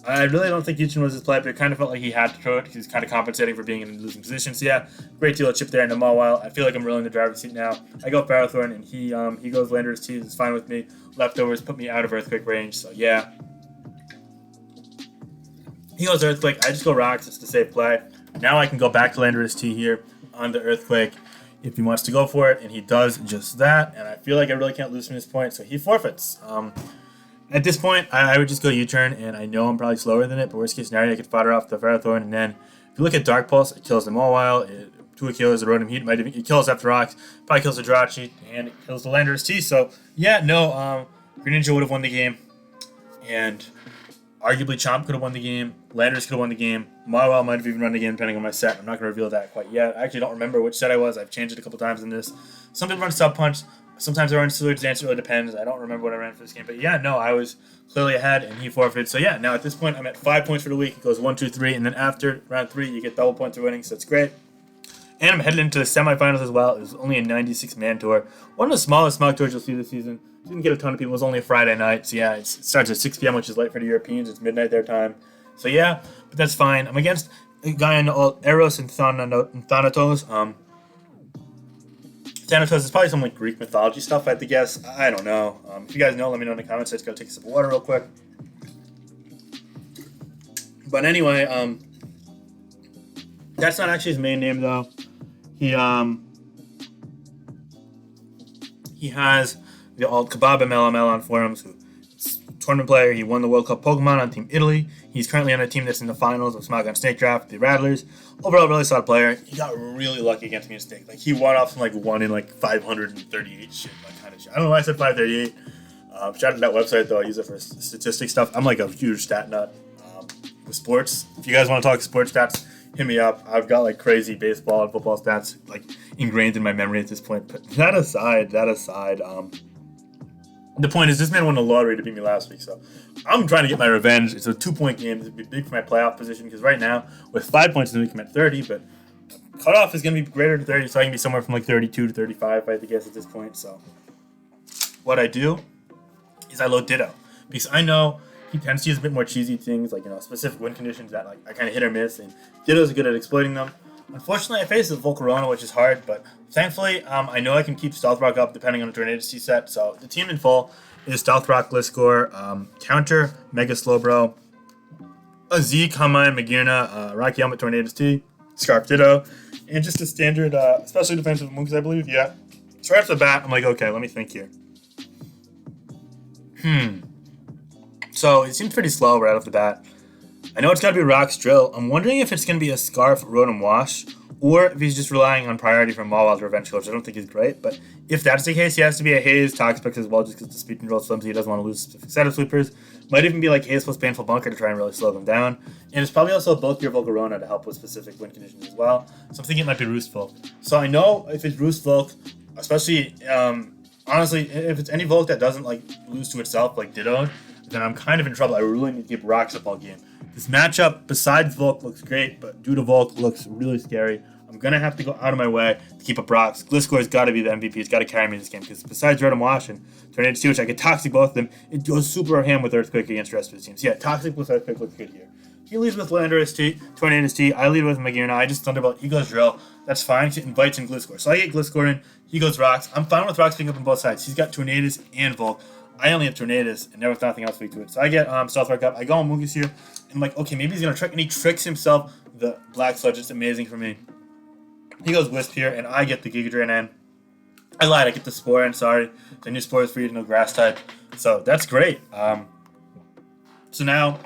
S1: I really don't think U-turn was his play, but it kind of felt like he had to throw it because he's kind of compensating for being in a losing position. So yeah, great deal of chip there into Mawile. I feel like I'm rolling the driver's seat now. I go Ferrothorn, and he goes Landorus 2. It's fine with me. Leftovers put me out of Earthquake range, so yeah. He goes Earthquake. I just go Rocks. It's the safe play. Now I can go back to Landorus 2 here on the Earthquake if he wants to go for it, and he does just that. And I feel like I really can't lose from this point, so he forfeits. At this point, I would just go U-turn, and I know I'm probably slower than it, but worst case scenario, I could fodder off the Ferrothorn, and then if you look at Dark Pulse, it kills them all while. It kills the Rotom Heat, it kills after Rocks, probably kills the Jirachi, and it kills the Landorus T. So, yeah, no, Greninja would have won the game, and arguably Chomp could have won the game, Landorus could have won the game, Mawile might have even run the game depending on my set. I'm not going to reveal that quite yet. I actually don't remember which set I was. I've changed it a couple times in this. Some people run Sub Punch. Sometimes I run Sewage Dance, it really depends. I don't remember what I ran for this game. But yeah, no, I was clearly ahead, and he forfeited. So yeah, now at this point, I'm at 5 points for the week. It goes 1, 2, 3, and then after round 3, you get double points for winning, so it's great. And I'm headed into the semifinals as well. It was only a 96-man tour. One of the smallest Smog tours you'll see this season. Didn't get a ton of people. It was only a Friday night. So yeah, it starts at 6 p.m., which is late for the Europeans. It's midnight their time. So yeah, but that's fine. I'm against a guy in Eros and Thanatos. Thanatos is probably some Greek mythology stuff, I have to guess. I don't know. If you guys know, let me know in the comments. I just gotta take a sip of water real quick. But anyway, that's not actually his main name though. He has the alt Kebab MLML on forums. Tournament player. He won the World Cup Pokemon on Team Italy. He's currently on a team that's in the finals of Smogon Snake Draft, the Rattlers. Overall, really solid player. He got really lucky against me in Snake. He won off some 1 in 538 shit, kind of shit. I don't know why I said 538. Shout out to that website though. I use it for statistic stuff. I'm a huge stat nut with sports. If you guys want to talk sports stats, hit me up. I've got crazy baseball and football stats ingrained in my memory at this point. But that aside. The point is, this man won the lottery to beat me last week, so I'm trying to get my revenge. It's a 2-point game. It'd be big for my playoff position, because right now, with 5 points in the week, I'm at 30, but cutoff is going to be greater than 30, so I can be somewhere from 32 to 35, if I had to guess at this point. So what I do is I load Ditto, because I know he tends to use a bit more cheesy things, specific win conditions that I kind of hit or miss, and Ditto's good at exploiting them. Unfortunately, I face the Volcarona, which is hard, but thankfully, I know I can keep Stealth Rock up depending on the Tornado C set. So the team in full is Stealth Rock Gliscor, counter Mega Slowbro, a Z Combine Magirna, Rocky Helmet Tornadoes T, Scarf Ditto, and just a standard specially defensive moves, I believe. Yeah. So right off the bat, I'm like, okay, let me think here. So it seems pretty slow right off the bat. I know it's got to be Rock's Drill. I'm wondering if it's going to be a Scarf, Rotom Wash, or if he's just relying on priority from Mawile to Revenge Kill, which I don't think is great. But if that's the case, he has to be a Haze, Toxapex as well, just because the speed control is flimsy. He doesn't want to lose a specific set of sweepers. Might even be like Haze plus Painful Bunker to try and really slow them down. And it's probably also both your Volcarona to help with specific win conditions as well. So I'm thinking it might be Roost Volk. So I know if it's Roost Volk, especially, honestly, if it's any Volk that doesn't like lose to itself, like Ditto, then I'm kind of in trouble. I really need to keep Rocks up all game. This matchup, besides Volk, looks great, but due to Volk, looks really scary. I'm going to have to go out of my way to keep up Rocks. Gliscor's got to be the MVP. It's got to carry me this game, because besides Rotom Wash and Tornado Steel, which I get Toxic both of them, it goes super ham with Earthquake against the rest of the teams. So yeah, Toxic plus Earthquake looks good here. He leads with Landorus T, Tornado T. I lead with Magirna. I just Thunderbolt. He goes Drill. That's fine. He invites in Gliscor. So I get Gliscor in. He goes Rocks. I'm fine with Rocks being up on both sides. He's got Tornadus and Volk. I only have Tornadus and never nothing else weak to it. So I get Stealth Rock up. I go on Mungus here. I'm like, okay, maybe he's going to trick. And he tricks himself. The Black Sludge. It's amazing for me. He goes Wisp here, and I get the Giga Drain in. I lied. I get the Spore in. Sorry. The new Spore is free to no Grass type. So that's great. So now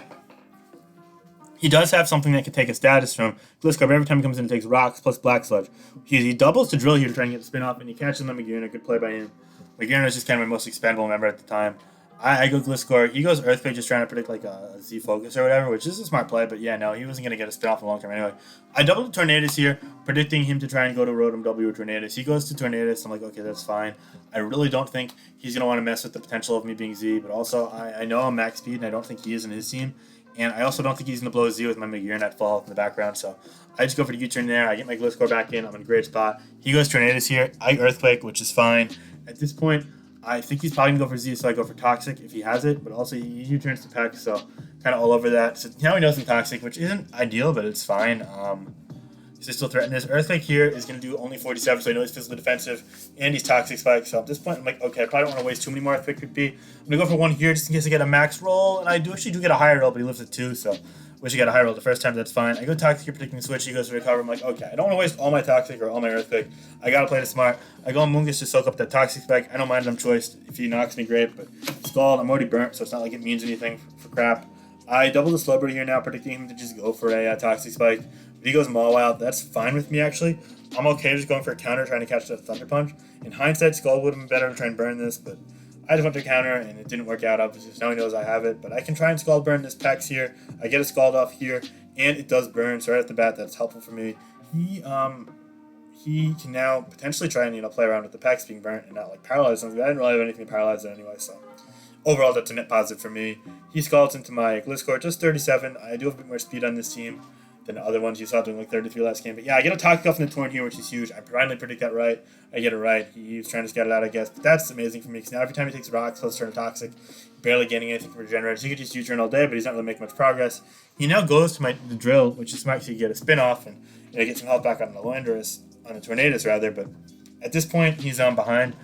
S1: he does have something that can take a status from Gliscor. Every time he comes in, it takes Rocks plus Black Sludge. He doubles to Drill here to try and get the spin off, and he catches him on Magirna. Good play by him. Magirna is just kind of my most expendable member at the time. I go Gliscor. He goes Earthquake, just trying to predict like a Z Focus or whatever, which is a smart play, but yeah, no, he wasn't going to get a spin off in the long term anyway. I double the Tornadus here, predicting him to try and go to Rotom W or Tornadus. He goes to Tornadus. I'm like, okay, that's fine. I really don't think he's going to want to mess with the potential of me being Z, but also I know I'm max speed, and I don't think he is in his team. And I also don't think he's going to blow Z with my Magirna at fall in the background, so I just go for the U-turn there. I get my Gliscor back in. I'm in a great spot. He goes Tornadus here. I Earthquake, which is fine. At this point, I think he's probably going to go for Z, so I go for Toxic if he has it, but also he U-turns to Peck, so kind of all over that. So now he knows I'm Toxic, which isn't ideal, but it's fine. He's still threatening this. Earthquake here is going to do only 47, so I know he's physically defensive, and he's Toxic Spike, so at this point, I'm like, okay, I probably don't want to waste too many more Earthquake PP. I'm going to go for one here just in case I get a max roll, and I actually do get a higher roll, but he lives at 2, so wish I got a high roll the first time, that's fine. I go Toxic here, predicting switch. He goes to recover. I'm like, okay, I don't want to waste all my Toxic or all my Earthquake. I gotta play it smart. I go on Mungus to soak up that Toxic Spike. I don't mind him choice. If he knocks me, great, but Scald, I'm already burnt, so it's not like it means anything for crap. I double the Slowbro here now, predicting him to just go for a Toxic Spike. If he goes Mawile, that's fine with me, actually. I'm okay just going for a counter, trying to catch that Thunder Punch. In hindsight, Scald would have been better to try and burn this, but I just went to counter, and it didn't work out, obviously, so now he knows I have it. But I can try and Scald burn this Pex here. I get a Scald off here, and it does burn, so right off the bat, that's helpful for me. He can now potentially try and, play around with the Pex being burnt and not, paralyze something. I didn't really have anything to paralyze it anyway, so overall, that's a net positive for me. He Scalds into my Gliscor, just 37. I do have a bit more speed on this team than the other ones you saw doing 33 last game. But yeah, I get a Toxic off in the Torn here, which is huge. I finally predict that right. I get it right. He's trying to scout it out, I guess. But that's amazing for me, because now every time he takes Rocks, he'll turn Toxic, barely getting anything from Regenerate. So he could just U-turn all day, but he's not really making much progress. He now goes to the Drill, which is smart, so you get a spin-off and get some health back on the Landorus, on the Tornadus, rather. But at this point, he's behind.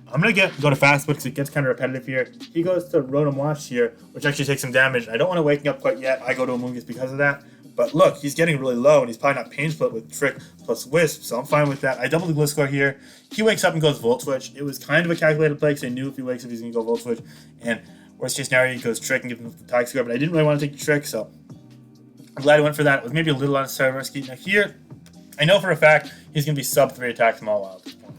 S1: I'm going to go to Fast Foot because it gets kind of repetitive here. He goes to Rotom Wash here, which actually takes some damage. I don't want to waking up quite yet. I go to Amoongus because of that. But look, he's getting really low, and he's probably not Pain Split with Trick plus Wisp, so I'm fine with that. I double the Gliscor here. He wakes up and goes Volt Switch. It was kind of a calculated play because I knew if he wakes up, he's going to go Volt Switch. And worst case scenario, he goes Trick and gives him the Toxic Score, but I didn't really want to take the Trick, so I'm glad I went for that. It was maybe a little unnecessary risky. Now here, I know for a fact he's going to be sub 3 attacks from all wild at this point.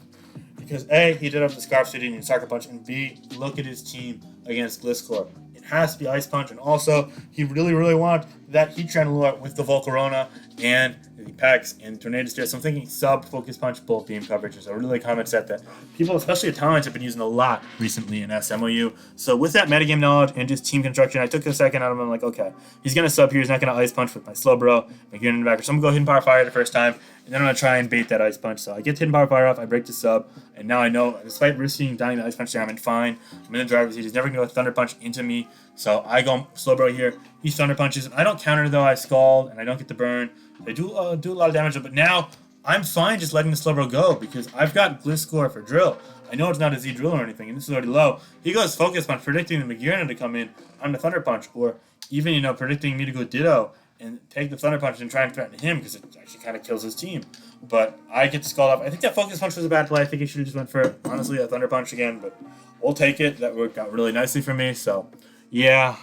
S1: Because A, he did have the Scarf City and Sucker Punch, and B, look at his team against Gliscor. It has to be Ice Punch, and also, he really, really wanted that Heat Trend Lure with the Volcarona and the Pex and Tornado Stare. So I'm thinking sub Focus Punch Bolt Beam coverage is a really common set that people, especially Italians, have been using a lot recently in SMOU. So with that metagame knowledge and just team construction, I took a second out of him. I'm like, okay, he's going to sub here. He's not going to Ice Punch with my Slowbro, Magirna in the back. So I'm going to go Hidden Power Fire the first time, and then I'm going to try and bait that Ice Punch. So I get Hidden Power Fire off, I break the sub, and now I know, despite risking dying the Ice Punch there, I'm in fine. I'm in the driver's seat. He's never going to go Thunder Punch into me. So I go Slowbro here. He Thunder Punches. I don't counter, though. I Scald, and I don't get the burn. I do a lot of damage, but now I'm fine just letting the Slowbro go because I've got Gliscor for drill. I know it's not a Z drill or anything, and this is already low. He goes focused on predicting the Magirna to come in on the Thunder Punch, or even, predicting me to go Ditto and take the Thunder Punch and try and threaten him because it actually kind of kills his team. But I get Scald up. I think that Focus Punch was a bad play. I think he should have just went for, honestly, a Thunder Punch again, but we'll take it. That worked out really nicely for me, so yeah.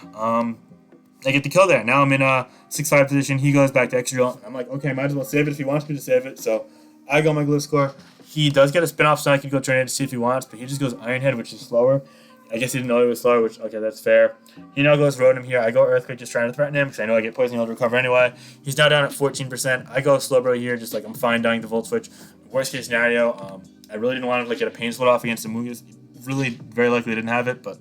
S1: I get the kill there. Now I'm in a 6-5 position. He goes back to extra drill. I'm like, okay, might as well save it if he wants me to save it. So I go my Gliscor. He does get a spin-off, so I can go Tourney to see if he wants, but he just goes Iron Head, which is slower. I guess he didn't know he was slower, which, okay, that's fair. He now goes Rotom here. I go Earthquake, just trying to threaten him, because I know I get Poison Heal to recover anyway. He's now down at 14%. I go Slowbro here, just like I'm fine dying the Volt Switch. Worst case scenario, I really didn't want to get a Pain Split off against the Mugas. Really, very likely didn't have it, but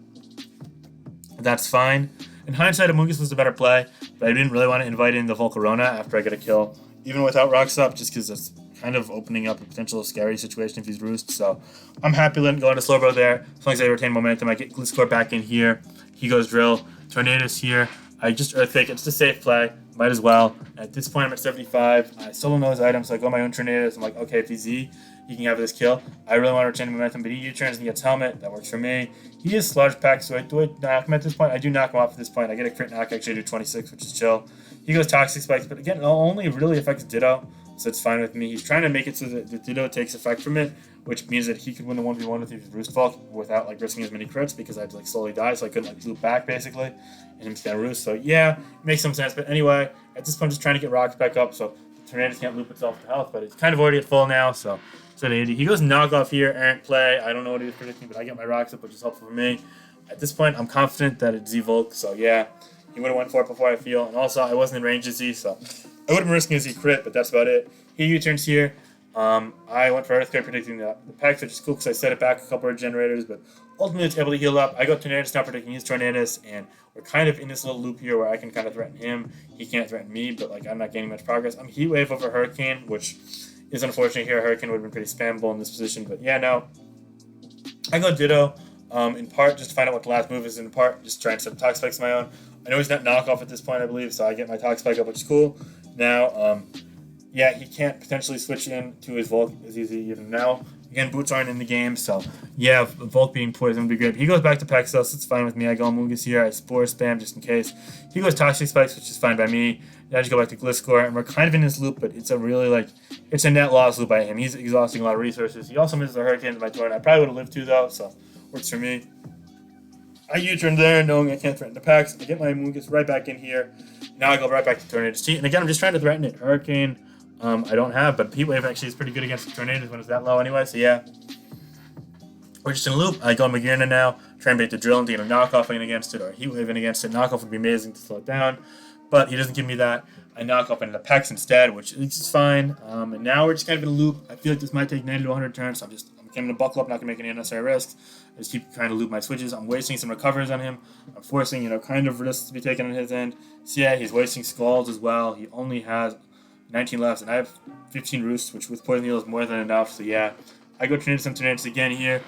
S1: that's fine. In hindsight, Amoonguss was a better play, but I didn't really want to invite in the Volcarona after I get a kill, even without Rocks up, just because that's kind of opening up a potential scary situation if he's Roost. So I'm happy letting go into Slowbro there. As long as I retain momentum, I get Gliscor back in here. He goes Drill. Tornadus here. I just Earthquake. It's a safe play. Might as well. At this point, I'm at 75. I still don't know his item, so I go my own Tornadus. I'm like, okay, if he's Z, he can have this kill. I really want to retain momentum, but he U-turns and gets Helmet. That works for me. He is Sludge Pack, so do I knock him at this point? I do knock him off at this point. I get a crit knock, actually I do 26, which is chill. He goes Toxic Spikes, but again, it only really affects Ditto, so it's fine with me. He's trying to make it so that the Ditto takes effect from it, which means that he could win the 1v1 with his Roost Vault without risking as many crits, because I'd slowly die, so I couldn't loop back basically, and him stand Roost. So yeah, it makes some sense. But anyway, at this point, I'm just trying to get Rocks back up, so Tornadus can't loop itself to health, but it's kind of already at full now, so it's at 80. He goes Knockoff here, errant play. I don't know what he was predicting, but I get my Rocks up, which is helpful for me. At this point, I'm confident that it's Z-Volk, so yeah, he would have went for it before I feel, and also I wasn't in range of Z, so I would have been risking a Z crit, but that's about it. He U-turns here. I went for Earthquake, predicting the Pex, which is cool because I set it back a couple of generators, but ultimately it's able to heal up. I go Tornadus now, predicting his Tornadus, and we're kind of in this little loop here where I can kind of threaten him. He can't threaten me, but I'm not gaining much progress. I'm Heat Wave over Hurricane, which is unfortunate here. Hurricane would have been pretty spammable in this position, but yeah, no. I go Ditto, in part just to find out what the last move is, in part just trying to set Toxic Spikes of my own. I know he's not knockoff at this point, I believe, so I get my Toxic Spike up, which is cool. Now, yeah, he can't potentially switch in to his Volk as easy even now. Again, boots aren't in the game, so yeah, Volk being poisoned would be great. He goes back to Pexos, it's fine with me. I go Amoonguss here, I Spore Spam just in case. He goes Toxic Spikes, which is fine by me. Then I just go back to Gliscor, and we're kind of in this loop, but it's a really, it's a net loss loop by him. He's exhausting a lot of resources. He also misses the Hurricane to my turn. I probably would have lived too, though, so works for me. I U-turn there, knowing I can't threaten the packs. I get my Amoonguss right back in here. Now I go right back to Tornadus T. And again, I'm just trying to threaten it. Hurricane, I don't have, but Heat Wave actually is pretty good against the Tornadus when it's that low anyway, so yeah. We're just in a loop. I go Magirna now, try and bait the Drill and get a knockoff in against it, or Heat Wave in against it. Knockoff would be amazing to slow it down, but he doesn't give me that. I knock up into the Pex instead, which is fine. And now we're just kind of in a loop. I feel like this might take 90 to 100 turns, so I'm going to buckle up, not going to make any unnecessary risks. I just keep trying to loop my switches. I'm wasting some recovers on him. I'm forcing, kind of risks to be taken on his end. So yeah, he's wasting Scalds as well. He only has 19 left, and I have 15 Roosts, which with Poison Heal is more than enough. So yeah, I go Tornadus and Tornadus again here.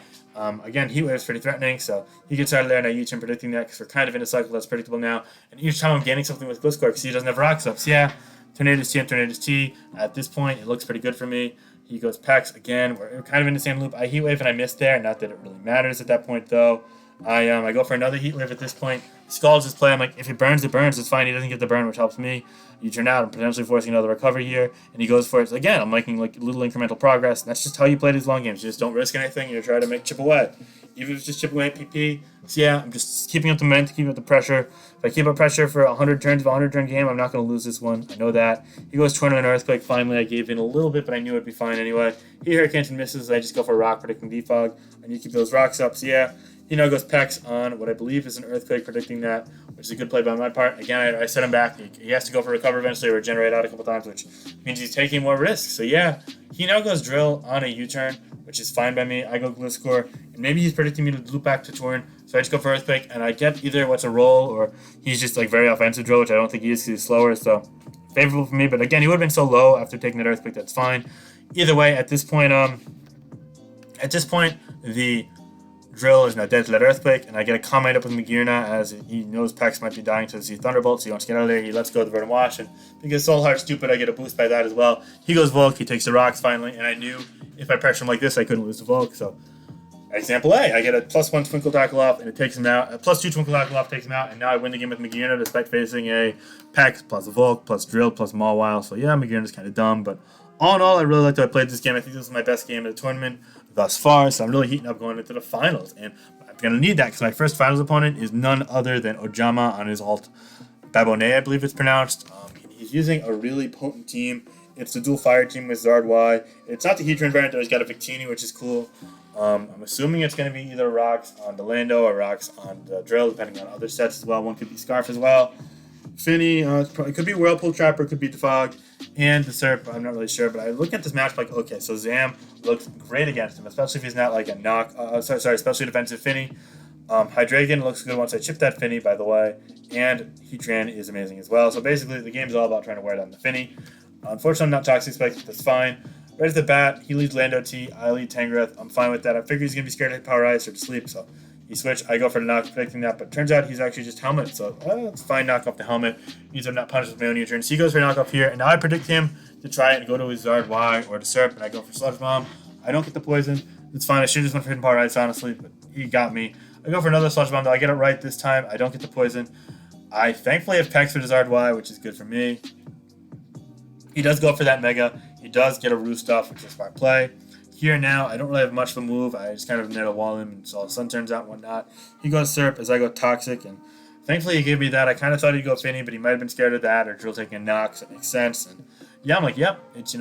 S1: Again, Heat Wave is pretty threatening, so he gets out of there, and I U-turn predicting that because we're kind of in a cycle that's predictable now. And each time I'm gaining something with Gliscor because he doesn't have Rocks up. So yeah, Tornadus T and Tornadus T. At this point, it looks pretty good for me. He goes Pex again. We're kind of in the same loop. I Heat Wave and I missed there. Not that it really matters at that point, though. I go for another Heat Wave at this point. Scalds his play. I'm like, if it burns, it burns. It's fine. He doesn't get the burn, which helps me. You turn out. I'm potentially forcing another recovery here, and he goes for it. So again, I'm making little incremental progress. That's just how you play these long games. You just don't risk anything. You try to make chip away. Even if it's just chip away at PP. So yeah, I'm just keeping up the momentum, keeping up the pressure. If I keep up pressure for 100 turns of a 100-turn game, I'm not going to lose this one. I know that. He goes Tourney and Earthquake. Finally, I gave in a little bit, but I knew it'd be fine anyway. He Hurricanes and misses. I just go for a Rock, predicting Defog. I need to keep those Rocks up. So yeah, he now goes Pex on what I believe is an Earthquake, predicting that, which is a good play by my part. Again, I set him back. He has to go for Recover eventually or regenerate out a couple times, which means he's taking more risks. So yeah, he now goes Drill on a U-turn, which is fine by me. I go Gliscor, and maybe he's predicting me to loop back to Torn, so I just go for Earthquake, and I get either what's a roll, or he's just very offensive Drill, which I don't think he is because he's slower, so favorable for me. But again, he would have been so low after taking that Earthquake, that's fine. Either way, at this point, the Drill is now dead to that Earthquake, and I get a comment up with Magirna as he knows Pex might be dying to see Thunderbolt, so he wants to get out of there. He lets go of the Verdant Wash, and because Soul Heart's stupid, I get a boost by that as well. He goes Volk, he takes the rocks finally, and I knew if I pressure him like this, I couldn't lose the Volk, so example A, I get a +1 Twinkle Tackle off, and it takes him out. A +2 Twinkle Tackle off takes him out, and now I win the game with Magirna despite facing a Pex plus a Volk plus Drill plus Mawile, so yeah, Magirna's kind of dumb, but all in all, I really liked how I played this game. I think this is my best game of the tournament thus far, so I'm really heating up going into the finals, and I'm going to need that because my first finals opponent is none other than Ojama on his alt Babone, I believe it's pronounced. He's using a really potent team. It's the dual fire team with Zard Y. It's not the Heatran variant, though. He's got a Victini, which is cool. I'm assuming it's going to be either rocks on the Lando or rocks on the Drill, depending on other sets as well. One could be Scarf as well. Finny, it could be Whirlpool Trapper, could be Defog, and the Serp, I'm not really sure, but I look at this match like, okay, so Zam looks great against him, especially if he's not like a knock, especially defensive Finny. Hydreigon looks good once I chip that Finny, by the way, and Heatran is amazing as well. So basically, the game's all about trying to wear down the Finny. Unfortunately, I'm not Toxic Spike, but that's fine. Right at the bat, he leads Lando T, I lead Tangrowth. I'm fine with that. I figure he's going to be scared to hit Power Ice or to sleep, so he switched. I go for the knock, predicting that, but turns out he's actually just Helmet, so it's fine, knock off the Helmet. Means I'm not punished with my own U-turn. So he goes for a knock off here, and now I predict him to try it and go to his Zard Y or to Serp, and I go for Sludge Bomb. I don't get the poison. It's fine. I should have just went for hidden Power Ice, honestly, but he got me. I go for another Sludge Bomb, though. I get it right this time. I don't get the poison. I thankfully have Pex for the Zard Y, which is good for me. He does go for that Mega. He does get a Roost off, which is a smart play. Here now, I don't really have much of a move. I just kind of net a wall him, and so the sun turns out and whatnot. He goes Serp as I go Toxic, and thankfully he gave me that. I kind of thought he'd go Finny, but he might have been scared of that, or Drill taking a knock, so it makes sense. And yeah, I'm like, yep, it's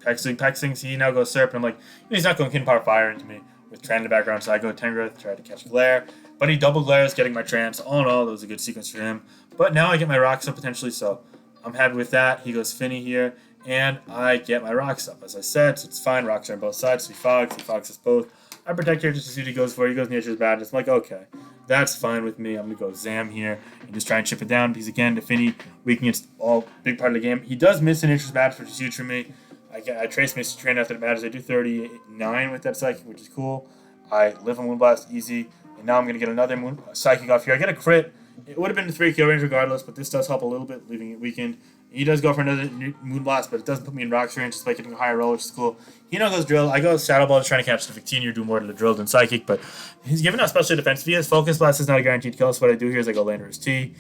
S1: Pexing. So he now goes Serp, and I'm like, he's not going Kin Power Fire into me with Tran in the background, so I go Tangrowth, try to catch Glare. But he double glares, getting my Trance. All in all, that was a good sequence for him. But now I get my Rocks up potentially, so I'm happy with that. He goes Finny here, and I get my Rocks up. As I said, so it's fine. Rocks are on both sides, so he fogs us both. I protect here just to see what he goes for. He goes Nature's Badness. I'm like, okay, that's fine with me. I'm going to go Zam here and just try and chip it down because, again, the Finny weak against all big part of the game. He does miss an Nature's Badness, which is huge for me. I trace Mr. Train after it matters. I do 39 with that Psychic, which is cool. I live on Moonblast easy, and now I'm going to get another Psychic off here. I get a crit. It would have been a 3 kill range regardless, but this does help a little bit, leaving it weakened. He does go for another Moonblast, but it doesn't put me in Rocks range, just by getting a higher roll, which is cool. He now goes Drill. I go Shadow Ball, just trying to catch the Victini or do more to the Drill than Psychic, but he's given out special defense. If he has Focus Blast, is not a guaranteed kill, so what I do here is I go Landorus T,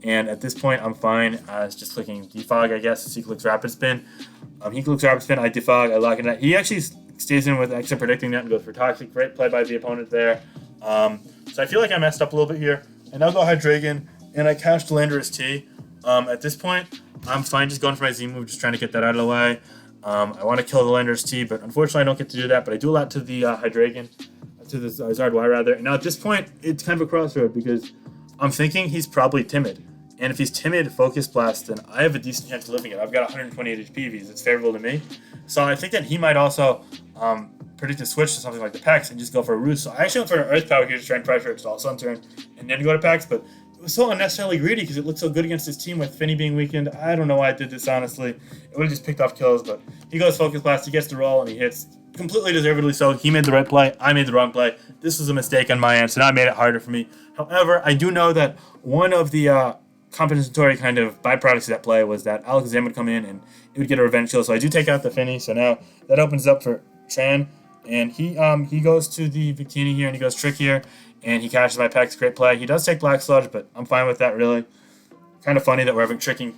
S1: and at this point, I'm fine. It's just clicking Defog, I guess, as he clicks Rapid Spin. He clicks Rapid Spin, I Defog, I lock in that. He actually stays in with extra predicting that and goes for Toxic. Great play by the opponent there. So I feel like I messed up a little bit here. And I'll go Hydreigon, and I catch Landorus T. At this point, I'm fine just going for my Z move, just trying to get that out of the way. I want to kill the Landorus T, but unfortunately I don't get to do that. But I do a lot to the Hydreigon, to the Zard Y rather. And now at this point, it's kind of a crossroad because I'm thinking he's probably timid. And if he's timid, Focus Blast, then I have a decent chance of living it. I've got 128 HP because it's favorable to me. So I think that he might also predict a switch to something like the Pex and just go for a Roost. So I actually went for an Earth Power here to try and pressure it to all Sun Turn and then go to Pex, but it was so unnecessarily greedy because it looked so good against his team with Finny being weakened. I don't know why I did this, honestly. It would have just picked off kills, but he goes Focus Blast, he gets the roll, and he hits completely deservedly so. He made the right play. I made the wrong play. This was a mistake on my end, so now I made it harder for me. However, I do know that one of the compensatory kind of byproducts of that play was that Alakazam would come in and it would get a revenge kill. So I do take out the Finny. So now that opens up for Tran. And he goes to the Victini here and he goes Trick here. And he catches my Pex. Great play. He does take Black Sludge, but I'm fine with that really. Kind of funny that we're having tricking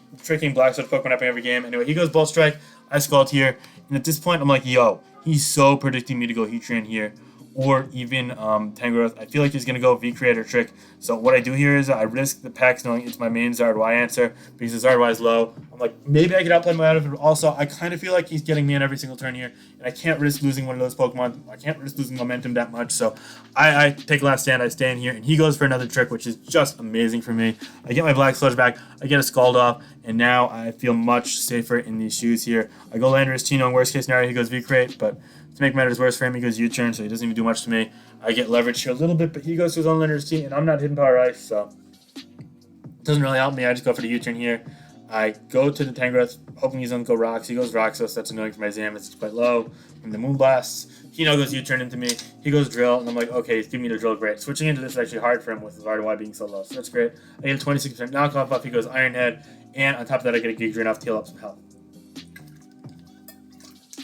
S1: Black Sludge Pokemon up in every game. Anyway, he goes Bolt Strike. I Scald here. And at this point, I'm like, yo, he's so predicting me to go Heatran here. Or even Tangrowth. I feel like he's going to go V-Creator Trick. So what I do here is I risk the Pex knowing it's my main Zard Y answer because the Zard Y is low. I'm like, maybe I could outplay him out of it, but also I kind of feel like he's getting me in every single turn here, and I can't risk losing one of those Pokemon. I can't risk losing momentum that much, so I take last stand, I stand here, and he goes for another Trick, which is just amazing for me. I get my Black Sludge back, I get a Scald off, and now I feel much safer in these shoes here. I go Landorus T, in worst case scenario, he goes V-Create, but to make matters worse for him, he goes U-turn, so he doesn't even do much to me. I get leverage here a little bit, but he goes to his own Landorus T, and I'm not hitting Power Ice, so it doesn't really help me. I just go for the U-turn here. I go to the Tangrowth, hoping he's going to go Rocks. He goes Roxos. That's annoying for my Zam. It's quite low. and the Moonblast. He now goes U-turn into me. He goes drill, and I'm like, okay, he's giving me the drill, great. Switching into this is actually hard for him with his RY being so low, so that's great. I get a 26% knockoff buff. He goes Iron Head, and on top of that, I get a Giga Drain off to heal up some health.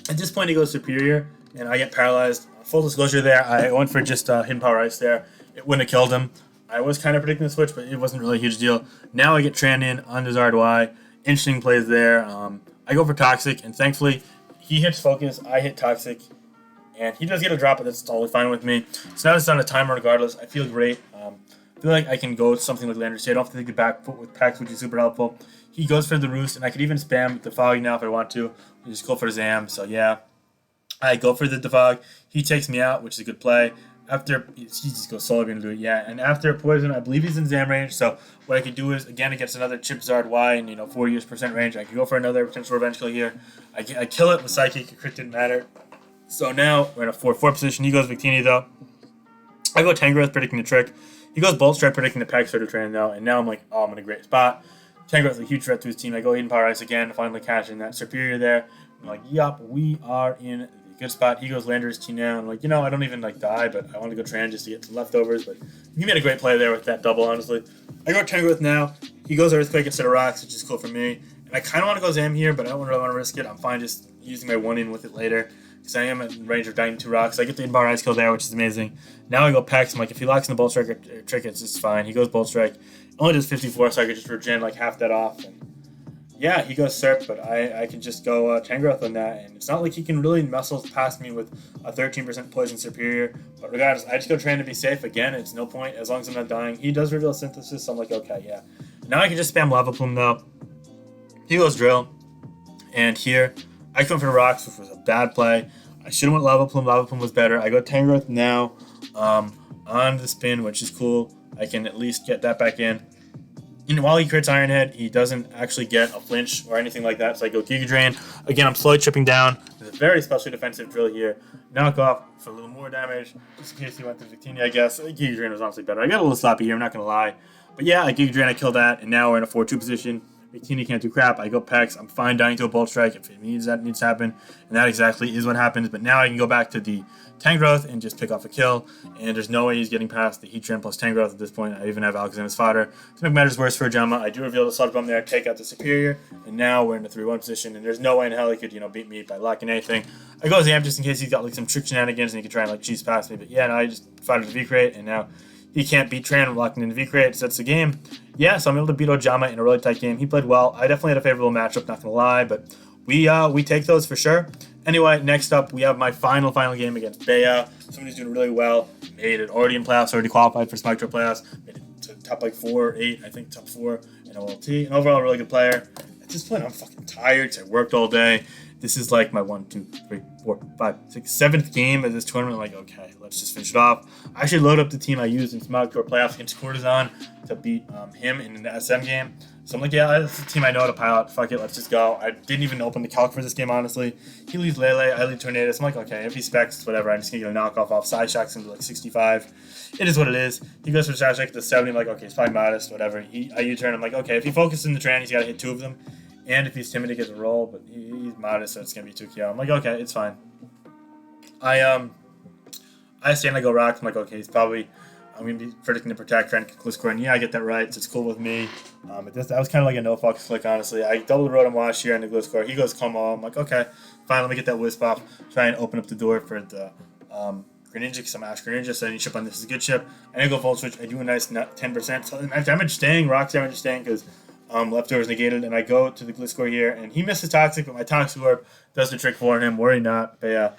S1: At this point, he goes Superior, and I get paralyzed. Full disclosure there, I went for just Hidden Power Ice there. It wouldn't have killed him. I was kind of predicting the switch, but it wasn't really a huge deal. Now I get Tran in on Desire Y. Interesting plays there. I go for Toxic, and thankfully, he hits Focus, I hit Toxic, and he does get a drop, but that's totally fine with me. So now it's on a timer regardless. I feel great. I feel like I can go with something like Lander. So I don't have to take the back foot with Pex, which is super helpful. He goes for the Roost, and I could even spam the Fog now if I want to. I just go for Zam, so yeah. I go for the Defog. He takes me out, which is a good play. After, he just goes solo, going to do it, yeah. And after Poison, I believe he's in Zam range, so what I could do is, again, against another Chip Zard Y and, 4 years % range, I could go for another potential revenge kill here. I kill it with Psychic, a crit didn't matter. So now we're in a 4-4 position. He goes Victini, though. I go Tangrowth, predicting the trick. He goes Bolt Strike, predicting the Pex sort of train, though. And now I'm like, oh, I'm in a great spot. Tangrowth is a huge threat to his team. I go Hidden Power Ice again, finally catching that Superior there. I'm like, yup, we are in a good spot. He goes Lander's team now. I'm like, I don't even die, but I want to go Tran just to get some leftovers. But he made a great play there with that double, honestly. I go Tangrowth now. He goes Earthquake instead of Rocks, which is cool for me. And I kind of want to go Zam here, but I don't really want to risk it. I'm fine just using my 1-in with it later, because I am in range of dying 2 Rocks. I get the Hidden Power Ice kill there, which is amazing. Now I go Pex. I'm like, if he locks in the Bolt Strike or trick, it's just fine. He goes Bolt Strike. Only does 54, so I could just regen like half that off. And yeah, he goes Serp, but I can just go Tangrowth on that. And it's not like he can really muscle past me with a 13% Poison Superior. But regardless, I just go Tran to be safe. Again, it's no point as long as I'm not dying. He does reveal Synthesis, so I'm like, okay, yeah. Now I can just spam Lava Plume, though. He goes Drill. And here, I come for the Rocks, which was a bad play. I should have went Lava Plume. Lava Plume was better. I go Tangrowth now on the spin, which is cool. I can at least get that back in. And while he crits Iron Head, he doesn't actually get a flinch or anything like that. So I go Giga Drain. Again, I'm slowly chipping down. There's a very specially defensive drill here. Knock off for a little more damage, just in case he went to Victini, I guess. Giga Drain was honestly better. I got a little sloppy here, I'm not going to lie. But yeah, I Giga Drain, I kill that, and now we're in a 4-2 position. Victini can't do crap. I go Pex. I'm fine dying to a Bolt Strike if it needs to happen. And that exactly is what happens. But now I can go back to the Tangrowth and just pick off a kill. And there's no way he's getting past the Heatran plus Tangrowth at this point. I even have Alakazam's fodder. To make matters worse for Ajama, I do reveal the Sludge Bomb there, take out the Superior. And now we're in a 3-1 position. And there's no way in hell he could, beat me by locking anything. I go Zam just in case he's got some trick shenanigans and he could try and cheese past me. But yeah, no, I just fought the V-Crate. And now he can't beat Tran locking in the V-Crate, so that's the game. Yeah, so I'm able to beat Ojama in a really tight game. He played well. I definitely had a favorable matchup, not going to lie, but we take those for sure. Anyway, next up, we have my final game against Bea. Somebody who's doing really well. Made it already in playoffs, already qualified for FINCHTOUR playoffs. Made it to top 4 or 8, I think top 4 in OLT. An overall really good player. At this point, I'm fucking tired because I worked all day. This is like my 1, 2, 3, 4, 5, 6, 7th game of this tournament. I'm like, okay, let's just finish it off. I actually load up the team I used in FINCHTOUR playoffs against Courtesan to beat him in the SM game. So I'm like, yeah, that's the team I know how to pilot. Fuck it, let's just go. I didn't even open the calc for this game, honestly. He leaves Lele, I leave Tornado. So I'm like, okay, if he specs, whatever. I'm just going to get a knockoff off. Side shocks him to 65. It is what it is. He goes for Side Shock to 70. I'm like, okay, it's probably modest, whatever. I U-turn. I'm like, okay, if he focuses in the Tran, he's got to hit 2 of them. And if he's timid, he gets a roll, but he's modest, so it's going to be 2 KO. I'm like, okay, it's fine. I stand, I go Rocks. I'm like, okay, I'm going to be predicting the Protect, trying to Gliscor, and yeah, I get that right, so it's cool with me. That was kind of like a no-focus flick, honestly. I double Rotom Wash here on the Gliscor. He goes Como. I'm like, okay, fine, let me get that Wisp off. Try and open up the door for the Greninja, because I'm Ash Greninja, so any chip on this is a good chip. I go Volt Switch. I do a nice 10%. So damage staying, Rocks damage staying, because leftovers negated, and I go to the Gliscor here, and he misses Toxic, but my Toxic Orb does the trick for him. Worry not. But yeah,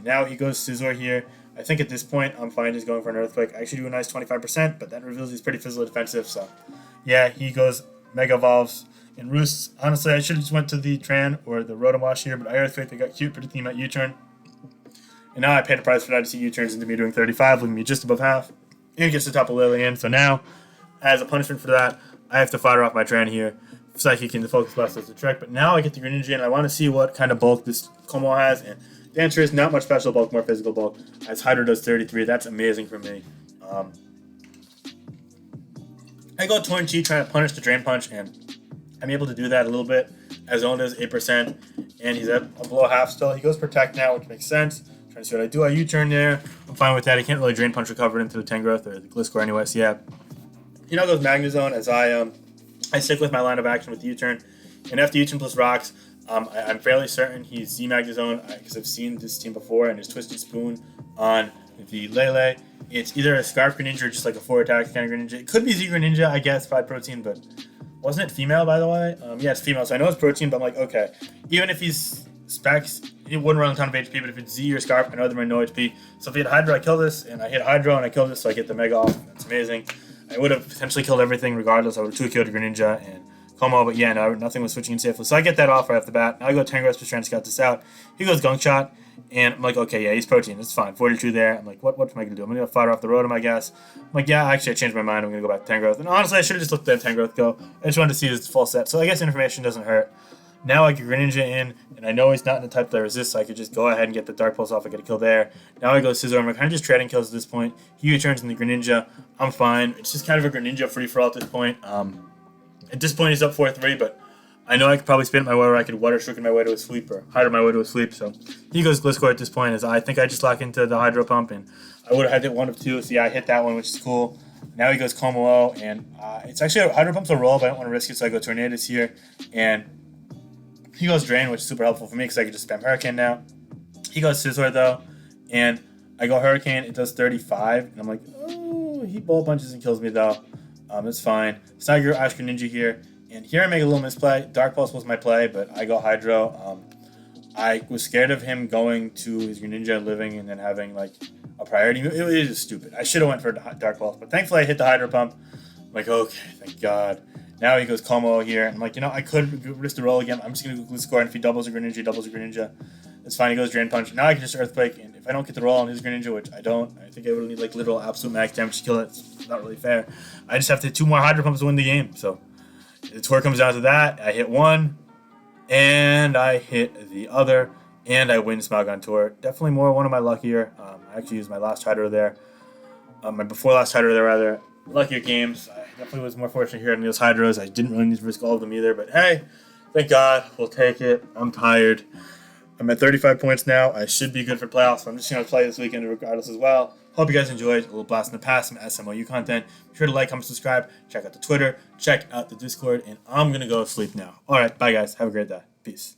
S1: now he goes Scizor here. I think at this point, I'm fine just going for an Earthquake. I actually do a nice 25%, but that reveals he's pretty physically defensive, so yeah, he goes Mega Evolves and Roosts. Honestly, I should have just went to the Tran or the Rotom Wash here, but I Earthquake, they got cute, predicting him at U-turn. And now I paid the price for that to see U-turns into me doing 35, leaving me just above half. And he gets the top of Lillian, so now, as a punishment for that, I have to fire off my Tran here. Psychic into Focus Blast as a trick, but now I get the Greninja, and I want to see what kind of bulk this Como has, and the answer is not much special bulk, more physical bulk. As Hydro does 33, that's amazing for me. I go Torn Chi, trying to punish the Drain Punch, and I'm able to do that a little bit. As owned as 8%, and he's at below half still. He goes protect now, which makes sense. Trying to see what I do. I U-turn there. I'm fine with that. He can't really drain punch recover into the Tangrowth or the Gliscor anyway. So yeah, goes Magnezone as I stick with my line of action with U-turn, and after U-turn plus rocks, I'm fairly certain he's Z Magnezone because I've seen this team before, and his Twisted Spoon on the Lele. It's either a Scarf Greninja or just like a 4-attack kind of Greninja. It could be Z Greninja, I guess, 5 protein, but wasn't it female, by the way? Yeah, it's female, so I know it's protein, but I'm like, okay. Even if he's specs, he wouldn't run a ton of HP, but if it's Z or Scarf, I know they're running no HP. So if he had Hydro, I kill this, and I hit Hydro, and I kill this, so I get the Mega off. That's amazing. I would have potentially killed everything regardless. I would have 2-killed Greninja and Como, but yeah, no, nothing was switching in safely. So I get that off right off the bat. Now I go Tangrowth, just trying to scout this out. He goes Gunk Shot, and I'm like, okay, yeah, he's protein. It's fine. 42 there. I'm like, what am I going to do? I'm going to fire off the Rotom, I guess. I'm like, yeah, actually, I changed my mind. I'm going to go back to Tangrowth. And honestly, I should have just let that Tangrowth go. I just wanted to see his full set. So I guess information doesn't hurt. Now I get Greninja in, and I know he's not in the type that I resist, so I could just go ahead and get the Dark Pulse off. I get a kill there. Now I go Scizor. I'm kind of just trading kills at this point. He returns in the Greninja. I'm fine. It's just kind of a Greninja free-for-all at this point. At this point, he's up 4-3, but I know I could probably spin it my way, or I could Water Shuriken my way to a sweep, or Hydro my way to a sweep. So he goes Gliscor at this point, as I think I just lock into the Hydro Pump, and I would have had hit 1 of 2. So yeah, I hit that one, which is cool. Now he goes Como, and it's actually a Hydro Pump's a roll, but I don't want to risk it, so I go Tornadoes here, and he goes Drain, which is super helpful for me because I can just spam Hurricane now. He goes Scizor though, and I go Hurricane. It does 35, and I'm like, oh, he Bullet Punches and kills me though. It's fine. So now you're Ash Greninja here, and here I make a little misplay. Dark Pulse was my play, but I go Hydro. I was scared of him going to his Greninja living and then having like a priority. It was just stupid. I should have went for Dark Pulse, but thankfully I hit the Hydro Pump. I'm like, okay, thank God. Now he goes Como here. I'm like, I could risk the roll again. I'm just going to go Gliscor, and if he doubles a Greninja, he doubles a Greninja. It's fine. He goes Drain Punch. Now I can just Earthquake, and if I don't get the roll on his Greninja, which I don't, I think I would need like literal absolute max damage to kill it. It's not really fair. I just have to hit 2 more Hydro Pumps to win the game. So the tour comes down to that. I hit 1, and I hit the other, and I win Smilegon Tour. Definitely one of my luckier. I actually used my last Hydro there. My before last Hydro there, rather. Luckier games. I definitely was more fortunate here in those Hydros. I didn't really need to risk all of them either, but hey, thank God, we'll take it. I'm tired. I'm at 35 points now. I should be good for playoffs, so I'm just going to play this weekend regardless as well. Hope you guys enjoyed. A little blast in the past, some SMOU content. Be sure to like, comment, subscribe. Check out the Twitter. Check out the Discord, and I'm going to go sleep now. All right, bye guys. Have a great day. Peace.